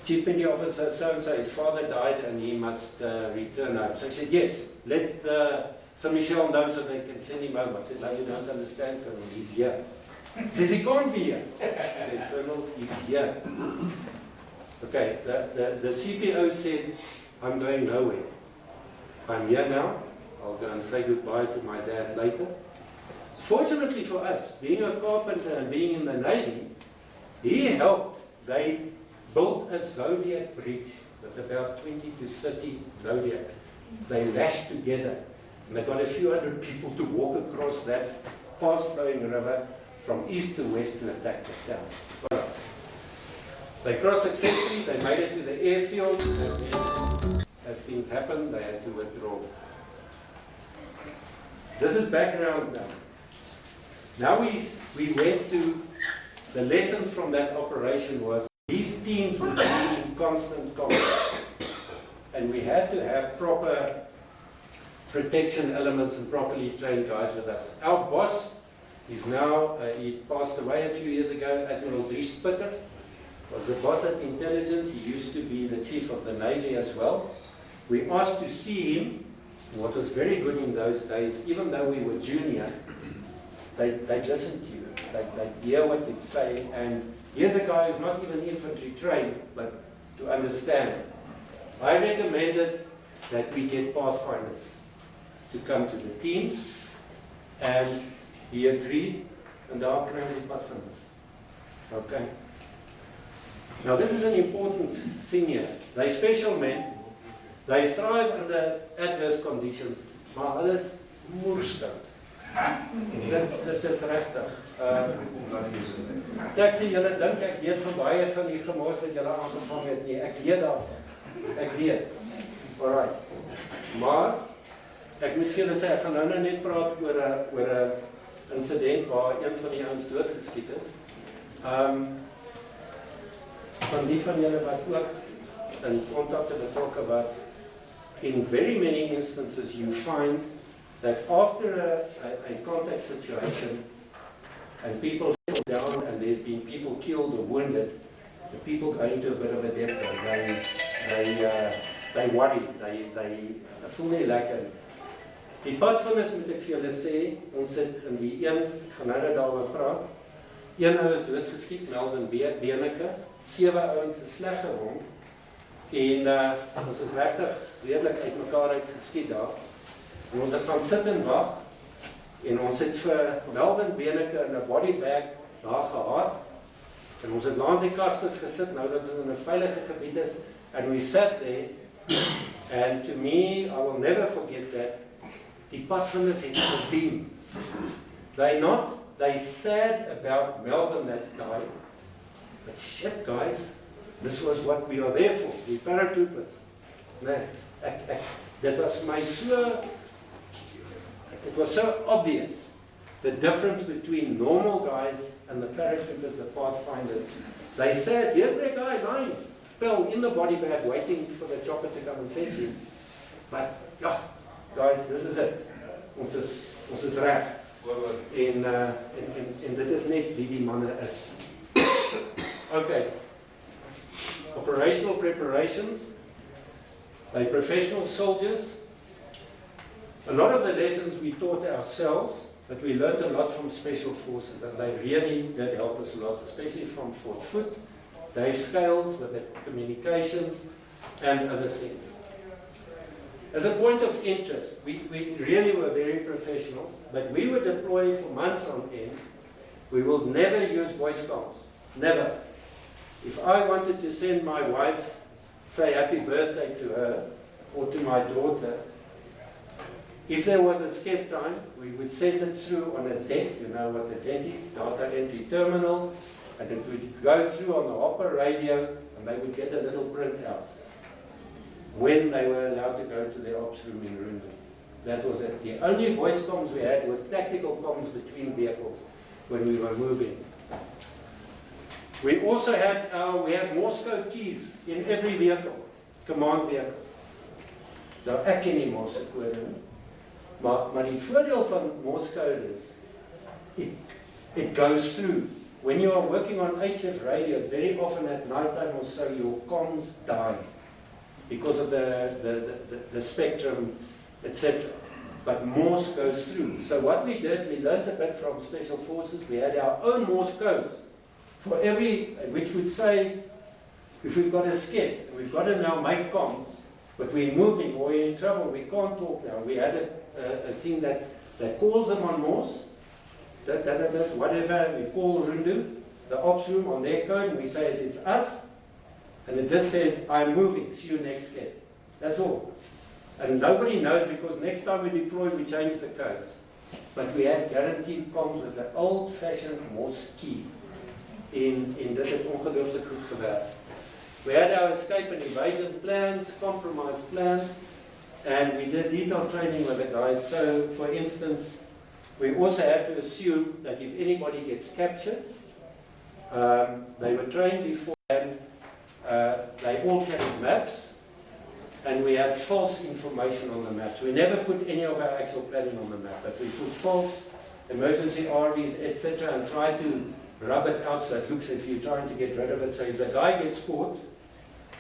Speaker 1: Chief Petty Officer so-and-so, his father died and he must return home. So he said, yes, let Sir Michel know so they can send him home. I said, no, you don't understand, Colonel, he's here. He says, he can't be here. I said, Colonel, he's here. Okay, the CPO said, I'm going nowhere. I'm here now. I'll go and say goodbye to my dad later. Fortunately for us, being a carpenter and being in the Navy, he helped. They built a Zodiac bridge. There's about 20 to 30 Zodiacs. They lashed together. And they got a few hundred people to walk across that fast-flowing river from east to west to attack the town. Well, they crossed successfully. They made it to the airfield. And then, as things happened, they had to withdraw. This is background now. Now we went to the lessons from that operation was these teams would be in constant contact. And we had to have proper protection elements and properly trained guys with us. Our boss is now, he passed away a few years ago, Admiral Dries Spitter, was the boss at Intelligence. He used to be the chief of the Navy as well. We asked to see him. What was very good in those days, even though we were junior, they listened to you. They hear what you'd say. And here's a guy who's not even infantry trained, but to understand. I recommended that we get pathfinders to come to the teams, and he agreed, and there are crazy pathfinders. Okay. Now this is an important thing here. They're special men. They thrive under adverse conditions, maar hulle is moerstout. Dit is regtig. Ek sê julle dink ek weet van baie van die gemors wat julle aangevang het nie. Ek weet daarvan. Ek weet. Alright. Maar ek moet vir julle sê ek gaan nou net praat oor 'n insident waar een van die ouens doodgeskiet is. Van die van julle wat ook in kontakte betrokke was. In very many instances, you find that after a contact situation and people settle down and there's been people killed or wounded, the people go into a bit of a depression. They worry. They voel nie lekker. Die padvinders moet ek vir julle sê, ons sit in die een, ek gaan nou daaroor praat. Een ou is doodgeskiet, Melvin Beneke. 7 ouens is sleg gewond. En ons is regtig redelik uit mekaar uitgeskiet daar. En ons het gaan sit en wag. En ons het vir Melvin Beneke in 'n bodybag daar gehad. En ons het langs die kastes gesit, nou dat ons in 'n veilige gebied is. And we sat there. And to me, I will never forget that. Die padvinders het gedien. They sad about Melvin that's died. But shit, guys. This was what we are there for. We paratroopers. Nee, that was my so. It was so obvious the difference between normal guys and the paratroopers, the pathfinders. They said, "Here's that guy lying, Bill, in the body bag, waiting for the chopper to come and fetch him." But yeah, guys, this is it. Ons is reg. En dit is net wie die manne is. Okay. operational preparations. They're professional soldiers. A lot of the lessons we taught ourselves, but we learned a lot from Special Forces, and they really did help us a lot, especially from Fort Foote, Dave Scales with the communications, and other things. As a point of interest, we really were very professional, but we would deploy for months on end. We will never use voice comms. Never. If I wanted to send my wife, say happy birthday to her, or to my daughter, if there was a skip time, we would send it through on a DET, you know what the DET is, data entry terminal, and it would go through on the hopper radio, and they would get a little printout when they were allowed to go to their ops room in Rundle. That was it. The only voice comms we had was tactical comms between vehicles when we were moving. We also had Morse code keys in every vehicle, command vehicle. Nou, ek ken nie Morse kode nie. Maar die voordeel van Morse code is, it goes through. When you are working on HF radios, very often at night time or so, your comms die because of the spectrum, etc. But Morse goes through. So what we did, we learned a bit from Special Forces. We had our own Morse codes for every, which would say, if we've got a skip, we've got to now make comms, but we're moving or we're in trouble, we can't talk now. We had a thing that calls them on Morse, whatever, we call Rundu, the ops room on their code, and we say it is us, and it just says, I'm moving, see you next skip. That's all. And nobody knows, because next time we deploy, we change the codes. But we had guaranteed comms with the old-fashioned Morse key. In dit het ongelooflijk goed gewerkt. We had our escape and evasion plans, compromise plans, and we did detailed training with the guys. So, for instance, we also had to assume that if anybody gets captured, they were trained beforehand, they all carried maps, and we had false information on the maps. We never put any of our actual planning on the map, but we put false emergency RVs, etc., and tried to rub it out so it looks as if you're trying to get rid of it. So if the guy gets caught,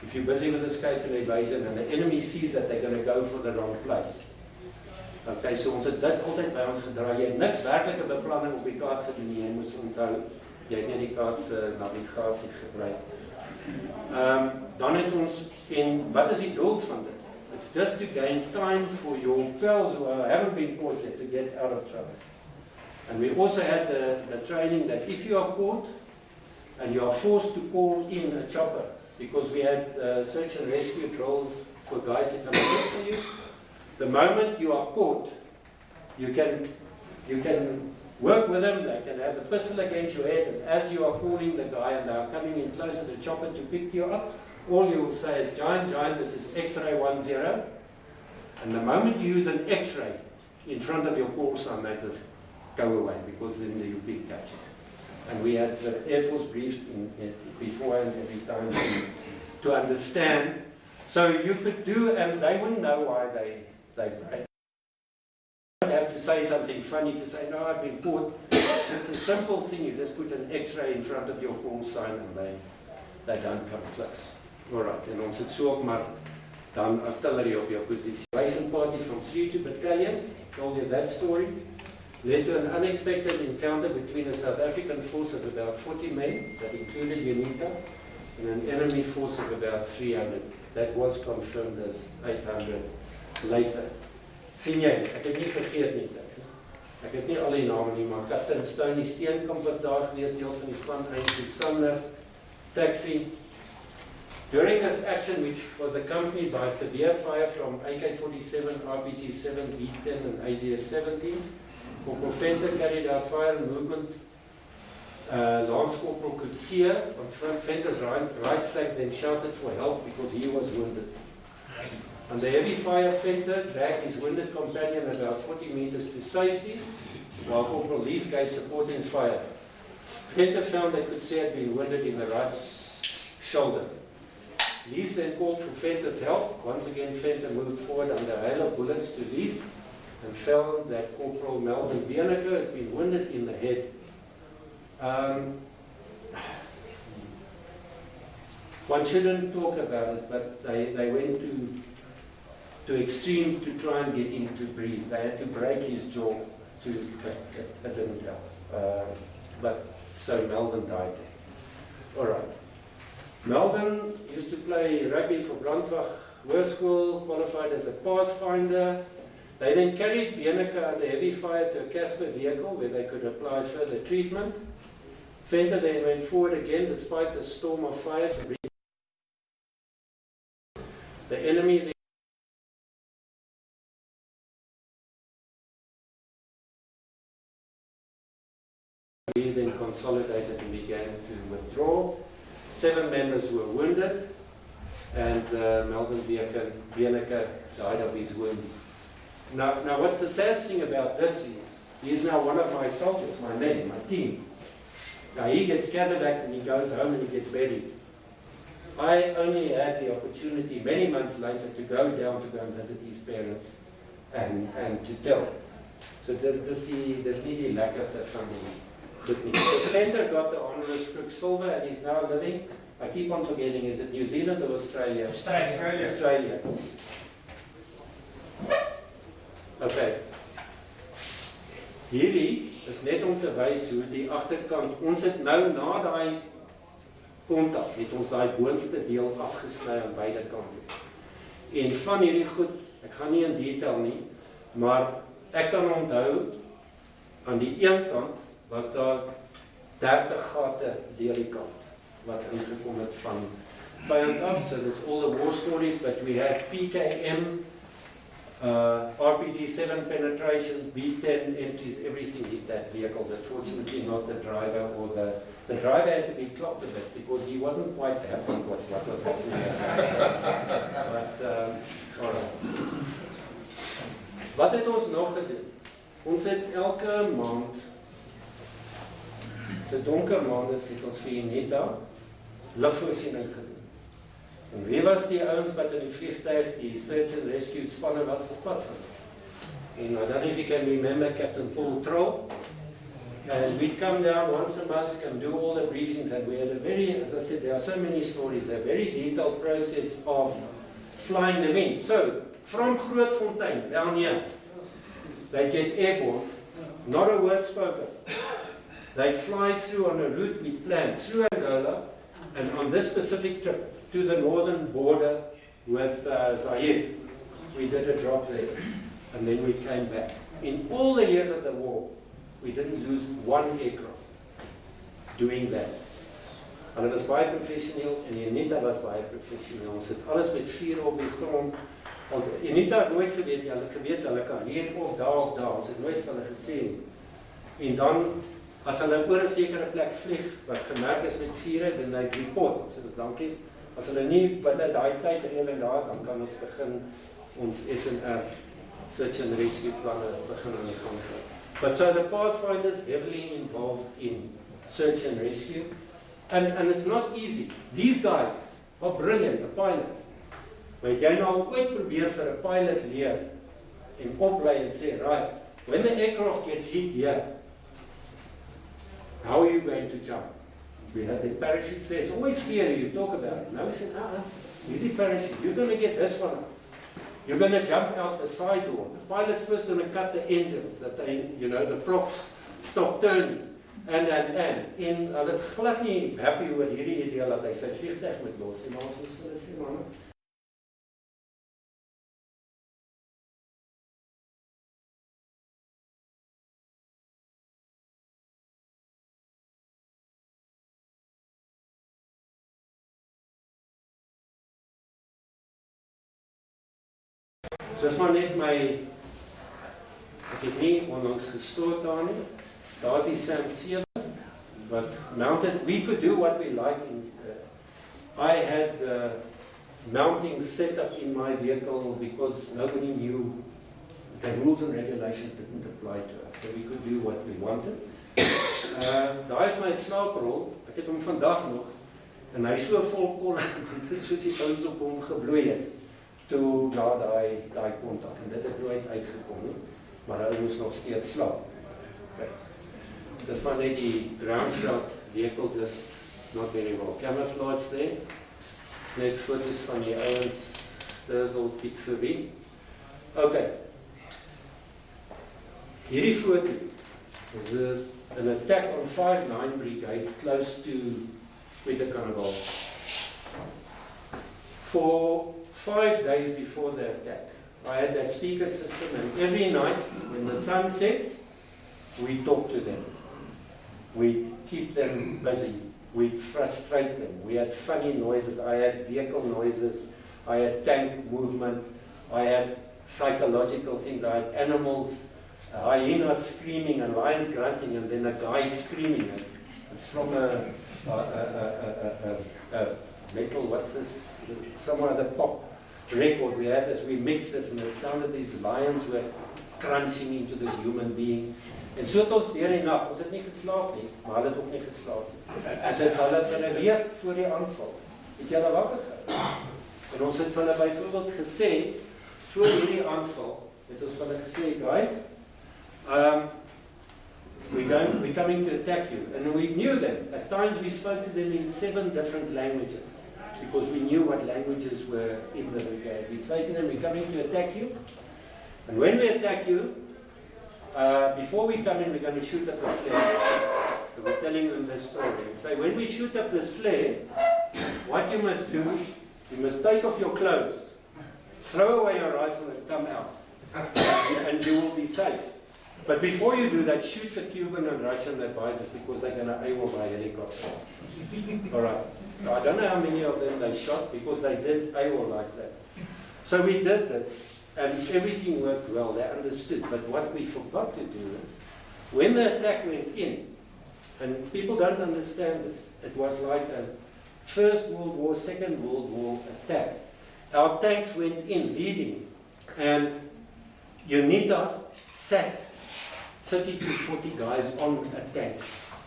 Speaker 1: if you're busy with escape and evasion, and the enemy sees that they're going to go for the wrong place. Okay, so ons het dit altyd by ons gedraai. Jy het niks werklike beplanning op die kaart gedoen nie. Jy moes onthou, jy het nie die kaart vir navigasie gebruik. Dan het ons, en wat is die doel van dit? It's just to gain time for your pals who haven't been caught yet to get out of trouble. And we also had the training that if you are caught and you are forced to call in a chopper, because we had search and rescue drills for guys to come and look for you, the moment you are caught, you can work with them, they can have a pistol against your head, and as you are calling the guy and they are coming in close to the chopper to pick you up, all you will say is, Giant, this is X-ray 10, and the moment you use an X-ray in front of your call sign, that is go away, because then you'll be captured. And we had the Air Force briefed beforehand every time to understand. So you could do, and they wouldn't know why they break. You don't have to say something funny to say, no, I've been caught. It's a simple thing, you just put an X-ray in front of your call sign and they don't come close. Alright, en ons het so ook maar dan artillery op jou posisie. Rising party from 3 battalion, told you that story. Led to an unexpected encounter between a South African force of about 40 men, that included UNITA, and an enemy force of about 300. That was confirmed as 800 later. Sien jy, ek het nie vergeet nie. Ek het nie al die name nie, maar Captain Stoney Steenkamp was daar gewees, deel van die span, Eindie Sander, Taxi. During this action, which was accompanied by severe fire from AK-47, RPG-7, V-10 and AGS-17, Corporal Venter carried out fire and movement. Lance Corporal Kutsia on Venter's right flank then shouted for help because he was wounded. Under heavy fire, Venter dragged his wounded companion about 40 meters to safety, while Corporal Lees gave supporting fire. Venter found that Kutsia had been wounded in the right shoulder. Lees then called for Venter's help. Once again, Venter moved forward under a hail of bullets to Lees, and found that Corporal Melvin Bieneker had been wounded in the head. One shouldn't talk about it, but they went to extreme to try and get him to breathe. They had to break his jaw it didn't help. But so Melvin died there. All right. Melvin used to play rugby for Brandwag Hoërskool, qualified as a pathfinder. They then carried Beneke under heavy fire to a Casper vehicle where they could apply further treatment. Venter then went forward again despite the storm of fire to bring the enemy. We then consolidated and began to withdraw. 7 members were wounded, and Melvin Beneke died of his wounds. Now, what's the sad thing about this is, he's now one of my soldiers, my men, my team. Now, he gets Kazakh and he goes home and he gets buried. I only had the opportunity many months later to go down to go and visit his parents and to tell. So dis nie die lekkerte van die goed nie. So Venter got the honoris Crook Silver and he's now living, I keep on forgetting, is it New Zealand or Australia? Australia. Okay. Hierdie is net om te wys hoe die agterkant, ons het nou na daai kontak, het ons daai boonste deel afgesny aan beide kante. En van hierdie goed, ek gaan nie in detail nie, maar ek kan onthou, aan die een kant was daar 30 gate deur die kant, wat ingekom het van vyand af, so that's all the war stories, but we had PKM, RPG-7 penetrations, B-10 entries, everything hit that vehicle, but fortunately not the driver, or the driver had to be clocked a bit because he wasn't quite happy with what was happening. But, all right. Wat het ons nog gedoen? Ons het elke maand, so donker maand is, het ons vir Unita lugvoorsiening gedoen. En wie was die ouens wat in die vliegtuig, die search and rescue spanne was vir Padvinders? And I don't know if you can remember Captain Paul Troll. And we'd come down once a month and do all the briefings, and we had a very, as I said, there are so many stories, a very detailed process of flying them in. So, from Grootfontein down here, they get airborne, not a word spoken. They fly through on a route we planned through Angola, and on this specific trip to the northern border with Zaire, we did a drop there, and then we came back. In all the years of the war, we didn't lose one aircraft doing that. Hulle was baie professioneel en Unita was baie professioneel. Ons het alles met vuur op die grond. Unita het nooit geweet, hulle kan hier of daar, ons het nooit van hulle gesê nie. En dan, as hulle oor 'n sekere plek vlieg, wat gemerk is met vuur, dan hy report, ons sê dankie. As hulle nie binne daai tyd reëling daar, dan kan ons begin ons SNR, search and rescue planne begin aan die gang kry. But so the Pathfinders heavily involved in search and rescue. And it's not easy. These guys are brilliant, the pilots. Maar jy nou ooit probeer vir 'n pilot leer en oplei en sê, right, when the aircraft gets hit here, how are you going to jump? We had the parachute there. It's always scary, you talk about it. Now we said, easy parachute, you're going to get this one up. You're going to jump out the side door. The pilot's first going to cut the engines, that they, the props stop turning. En hulle glad nie happy oor hierdie idee dat hy sy vliegtuig moet los. En ons moes hulle sê, man. Dis maar net my, ek het nie onlangs gestoot daar nie. Daar is die Sam 7, but mounted, we could do what we like. I had mounting set up in my vehicle because nobody knew, the rules and regulations didn't apply to us, so we could do what we wanted. Daar is my slaaprol, ek het hom vandag nog, en hy so vol kon, soos die ouens op hom gebloei het, toe daar daai kontak, en dit het nooit uitgekom nie, maar hy moes nog steeds slaap. Okay. Dis maar net die ground shot vehicle, just not very well camouflaged there. net foto's van die ouens, Stirsel, Piet Verwien. Ok. Hierdie foto is an attack on 5-9 Brigade close to Carnival. For 5 days before the attack, I had that speaker system, and every night when the sun sets, we talk to them. We keep them busy. We frustrate them. We had funny noises. I had vehicle noises. I had tank movement. I had psychological things. I had animals, hyenas screaming and lions grunting, and then a guy screaming. It's from a metal, what's this? Some other pop record we had as we mixed this, and it sounded these lions were crunching into this human being. En so het ons deur die nag, ons het nie geslaap nie, maar hulle het ook nie geslaap nie. Ons het hulle vir 'n week voor die aanval, het julle wakker gehou. En ons het vir hulle byvoorbeeld gesê, voor hierdie aanval, het ons vir hulle gesê, guys, we're coming to attack you. And we knew them. At times we spoke to them in 7 different languages, because we knew what languages were in the brigade. We say to them, we're coming to attack you. And when we attack you, before we come in, we're going to shoot up the flare. So we're telling them this story. And say, when we shoot up this flare, what you must do, you must take off your clothes, throw away your rifle and come out. And you will be safe. But before you do that, shoot the Cuban and Russian advisors, because they're going to AWOL by helicopter. All right. So I don't know how many of them they shot, because they did AWOL like that. So we did this, and everything worked well. They understood. But what we forgot to do is, when the attack went in, and people don't understand this, it was like a First World War, Second World War attack. Our tanks went in, leading, and UNITA sat 30 to 40 guys on a tank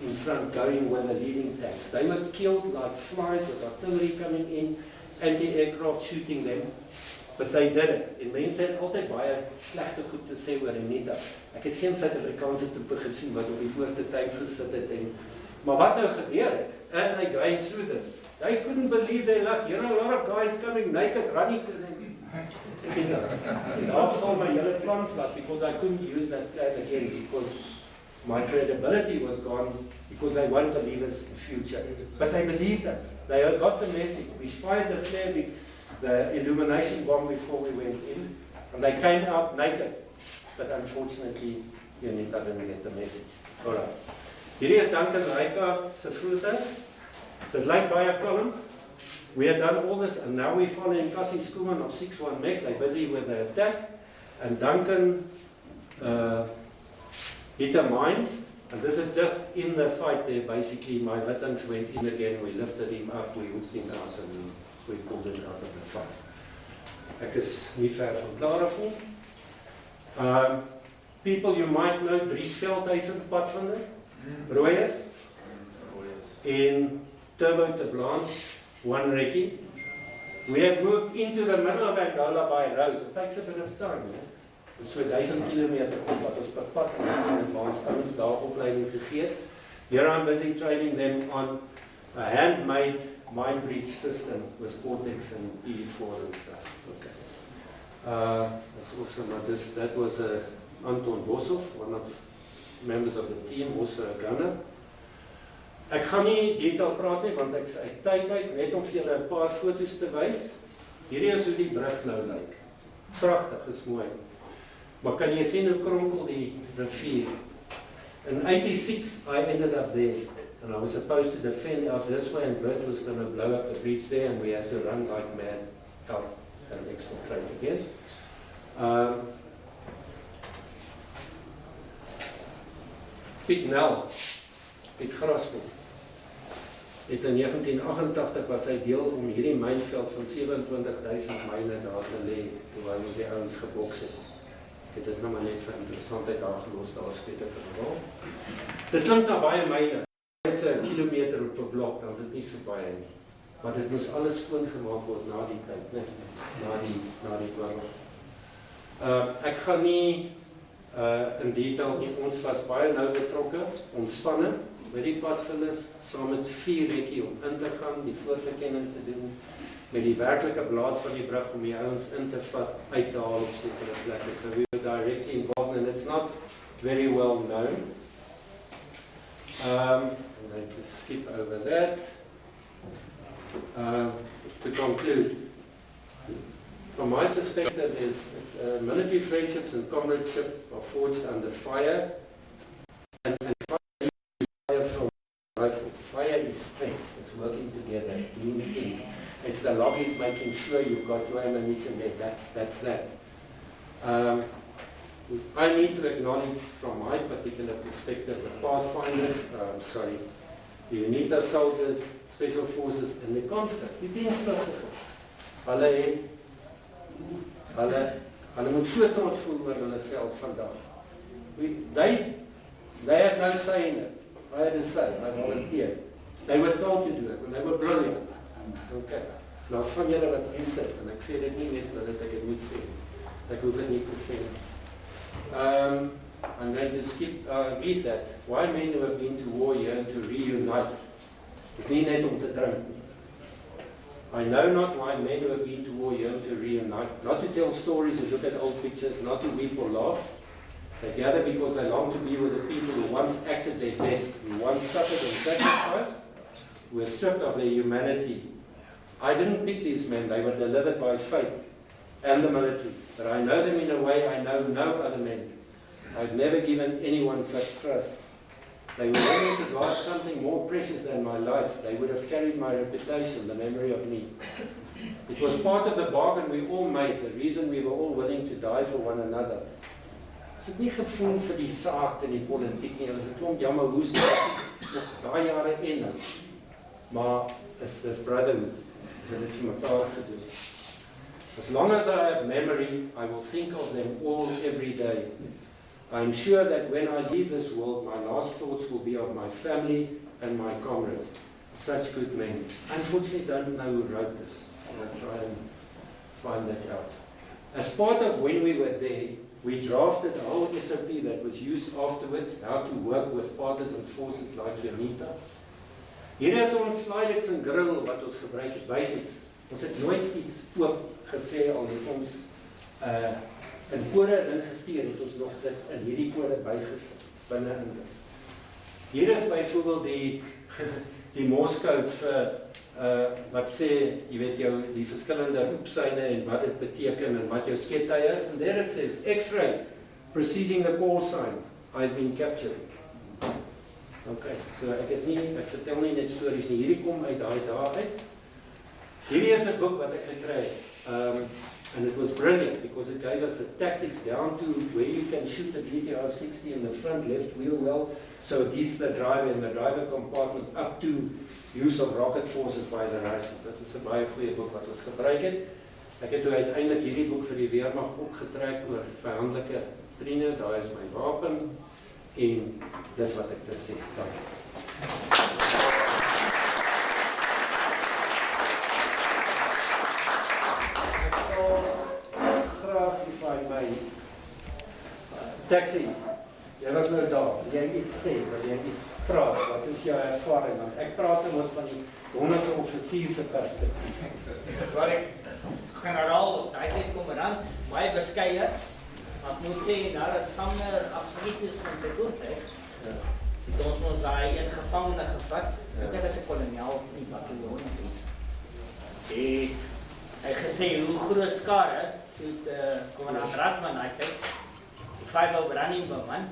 Speaker 1: in front, going with the leading tanks. They were killed like flies with artillery coming in, anti-aircraft shooting them, but they did it. En mense het altyd baie slegte goed te sê oor UNITA. Ek het geen Suid-Afrikaanse troepe gesien wat op die voorste tanks gesit het. Maar wat nou gebeur het, as they going through this, they couldn't believe their luck. You know, a lot of guys coming naked, running to them. Daar val my hele plan plat, because I couldn't use that plan again, because my credibility was gone, because they won't believe us in future. But they believed us. They got the message. We fired the flare, the illumination bomb before we went in, and they came out naked. But unfortunately, UNITA didn't get the message. All right. Hierdie is Duncan Reichardt se voertuig. Dit lyk baie kalm. We had done all this, and now we're following Cassie Schoeman of 61 Mech. They're busy with the attack. And Duncan hit a mine. And this is just in the fight there. Basically, my veterans went in again. We lifted him up, we hooked him out, and we pulled him out of the fight. Ek is nie ver van klaar af nie. People you might know, Dries Veldhuisen, Padvinders, Rooies, in Turbo to Blanche, 1 recce. We have moved into the middle of Angola by road. It takes a bit of time. It's so 1000 kilometer wat ons per pad en ons ouens daar opleiding gegee. Here I'm busy training them on a handmade mine breach system with Cortex and PV4 and stuff. Okay. That's awesome. That was Anton Boshoff, one of members of the team, also a gunner. Ek gaan nie detail praat nie, want ek is uit tyd net om vir julle 'n paar foto's te wys. Hierdie is hoe die brug nou lyk. Pragtig, is mooi. Maar kan jy sien hoe kronkel die rivier? In 86, I ended up there, and I was supposed to defend out this way, and Bert was going to blow up the breach there, and we had to run like mad out and exfiltrate, I guess. Piet Nel, Piet Grasveld, het in 1988 was hy deel om hierdie mynveld van 27.000 myne daar te lê, toe hy met die ouens geboks het. Ek het dit nou maar net vir interessantheid daar gelos, daar skiet ek geval. Dit klink na baie myne. Dit is 'n kilometer op 'n blok, dan is dit nie so baie nie. Maar dit moes alles skoongemaak word na die tyd, net na die oorlog. Ek gaan nie in detail nie, ons was baie nou betrokke, ontspanne met die Padvinders, saam met 4 recce om in te gaan, die voorverkenning te doen. met die werklike blaas van die brug om die ouens in te vat, uit te haal op sekere plekke. So we were directly involved, and it's not very well known. And I can skip over that. To conclude, from my perspective, is military friendships and comradeship are forged under fire, and fire is strength. It's working together. It's the lobbies making sure you've got your ammunition there. That's that. I need to acknowledge from my particular perspective the Pathfinders, the UNITA soldiers, Special Forces in die konflik, die dienstigers. Hulle moet so trots voel oor hulle self vandag. They have no say in it. I had to say, I volunteered. They were told to do it, and they were brilliant. Okay. Nou, van julle wat hier sit, en ek sê dit nie net dat ek het moet sê. Ek hoef dit nie te sê. And then just read that. Why men who have been to war yearn to reunite? It's nie net om te drink nie. I know not why men who have been to war yearn to reunite. Not to tell stories or look at old pictures, not to weep or laugh. They gather because they long to be with the people who once acted their best, who once suffered and sacrificed, who were stripped of their humanity. I didn't pick these men, they were delivered by fate and the military. But I know them in a way I know no other men. I've never given anyone such trust. They were willing to guard something more precious than my life. They would have carried my reputation, the memory of me. It was part of the bargain we all made, the reason we were all willing to die for one another. Is dit nie gevoel vir die saak en die politiek nie, is dit klomp jammer hoes nog daai jare en maar is brotherhood, is dit vir mekaar te doen. As long as I have memory, I will think of them all every day. I am sure that when I leave this world, my last thoughts will be of my family and my comrades. Such good men. Unfortunately, I don't know who wrote this. I'll try and find that out. As part of when we were there, we drafted a whole SOP that was used afterwards, how to work with partisan forces like UNITA. Hier is ons slides en grill wat ons gebruik het, basics. Ons het nooit iets oop gesê al het ons in kode ingestuur, het ons nog dit in hierdie kode bygesit, binne in dit. Hier is byvoorbeeld die Morscodes vir wat sê, jy weet jou, die verskillende roepsyne en wat dit beteken en wat jou skeptye is. And there it says, X-ray, preceding the call sign, I've been captured. Okay, so ek vertel nie net stories nie, hierdie kom uit daai dae uit. Hierdie is 'n boek wat ek gekry het, and it was brilliant because it gave us the tactics down to where you can shoot the GTR 60 in the front left wheel well, so it hits the driver in the driver compartment up to use of rocket forces by the right. Dit is 'n baie goeie boek wat ons gebruik het. Ek het toe uiteindelik hierdie boek vir die weermag opgetrek oor vyandelike trine, daar is my wapen en dis wat ek te sê. Dankie. Graag if I may. Taxi, jy was nou daar, jy iets sê, wil jy iets praat, wat is jou ervaring? Want ek praat ons van die honderdse offisierse perspektief.
Speaker 3: Waar ek generaal op die tyd kommandant, baie beskeie, maar ek moet sê, nadat Samner absoluut is van sy voertuig, het ons daai een gevangene gevat, ek as 'n koloniaal in die bataljon of iets. Hy gesê hoe groot skare het kommandant Rudman hy kyk die 5 running beman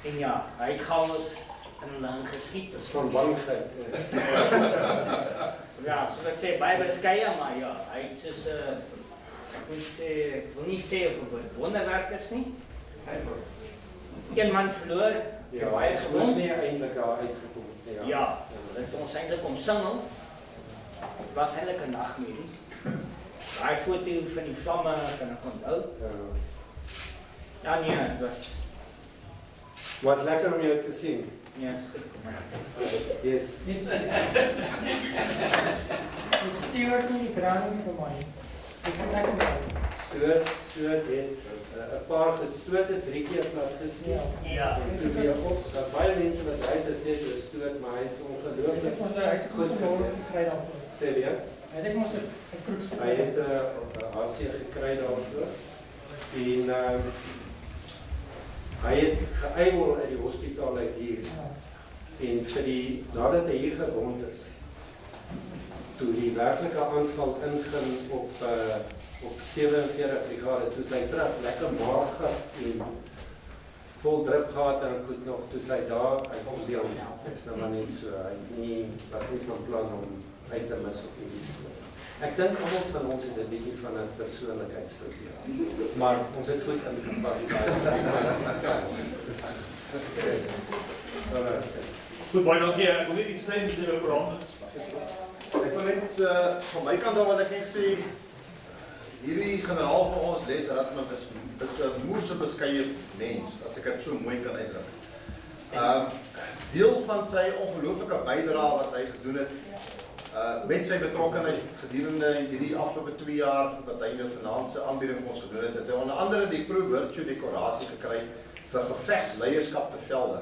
Speaker 3: en ja, hy het chaos in hulle ingeskiet.
Speaker 1: Dit is van bangheid.
Speaker 3: Ja, so ek sê baie beskeie, maar ja, hy het soos ek wil nie sê of het wonderwerkers nie. Een man verloor,
Speaker 1: ja,
Speaker 3: baie
Speaker 1: gewond nie eintlik daar uitgekom.
Speaker 3: Ja, dit het ons eintlik omsingel. Dit was eintlik 'n nagmerrie. Daai foto van die vlamme kan ek onthou. Ja nee, dit
Speaker 1: was lekker om jou te sien.
Speaker 3: Ja, dit is goed.
Speaker 1: Yes.
Speaker 4: Ek stuur nie die branding vir my. Dis lekker.
Speaker 1: Stoot is 'n paar gestoot is 3 keer plat gesien.
Speaker 3: Ja.
Speaker 1: En toe weer op. Daar baie mense wat hy te sê toe stoot, maar hy is ongelooflik.
Speaker 4: Ek was uit goed gekry daarvoor.
Speaker 1: Sê jy?
Speaker 4: Hy het mos 'n kroekstuk.
Speaker 1: Hy het 'n HC gekry daarvoor. En hy het geëiwel uit die hospitaal uit hier. En vir die, nadat hy hier gewond is, toe die werklike aanval inging op 47 brigade, toe sy terug lekker mager en vol drip gehad en goed nog, toe sy daar, hy kom deel, dit is nou maar net so, hy was nie van plan om uit te mis op die so. Ek dink almal van ons het 'n bietjie van 'n persoonlikheidsprobleem, maar ons het goed ingepas.
Speaker 5: Goed, baie dankie. Ek wil net iets sê met julle oor.
Speaker 2: Ek wil net van my kant af wat ek net sê, hierdie generaal van ons, Les Rudman, is 'n moerse beskeie mens, as ek dit so mooi kan uitdruk. Deel van sy ongelooflike bydrae wat hy gedoen het, met sy betrokkenheid gedurende hierdie afgelope 2 jaar wat hy nou vanaand se aanbieding vir ons gedoen het, het hy onder andere die Pro Virtue dekorasie gekry vir gevegsleierskap te velde.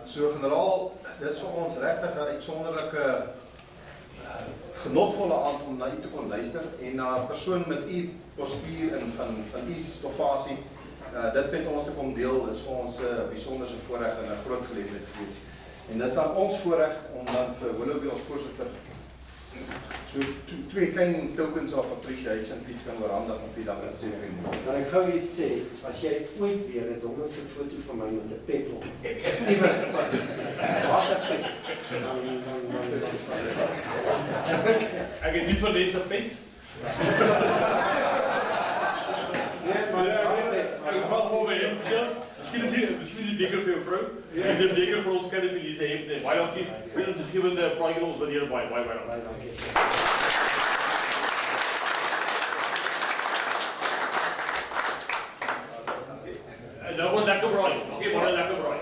Speaker 2: So generaal, dis vir ons regtig 'n uitsonderlike genotvolle aand om na u te kon luister en na 'n persoon met u postuur en van u stoffasie dit met ons te kom deel, is vir ons 'n besonderse voorreg en 'n groot geleentheid gewees. En dit is dan ons voorreg om dan vir Willoughby, ons voorsitter, so 2 klein tokens of appreciation vir kan oorhandig om vir dan te sê vriend.
Speaker 1: Kan ek gou iets sê, as jy ooit weer 'n donderse foto van my met 'n pet op, iewers wat is, wat 'n pet,
Speaker 5: Ek het nie vir Les 'n pet.
Speaker 1: nee, maar
Speaker 5: Ek val voor by hom. Miskien is die beker vir jou vrou. Dis die beker vir ons Canopy Lise het. Baie dankie. Vir ons gewende praatjie ons wat hier baie dankie. En nou 'n lekker braai. Okay, maar 'n lekker braai.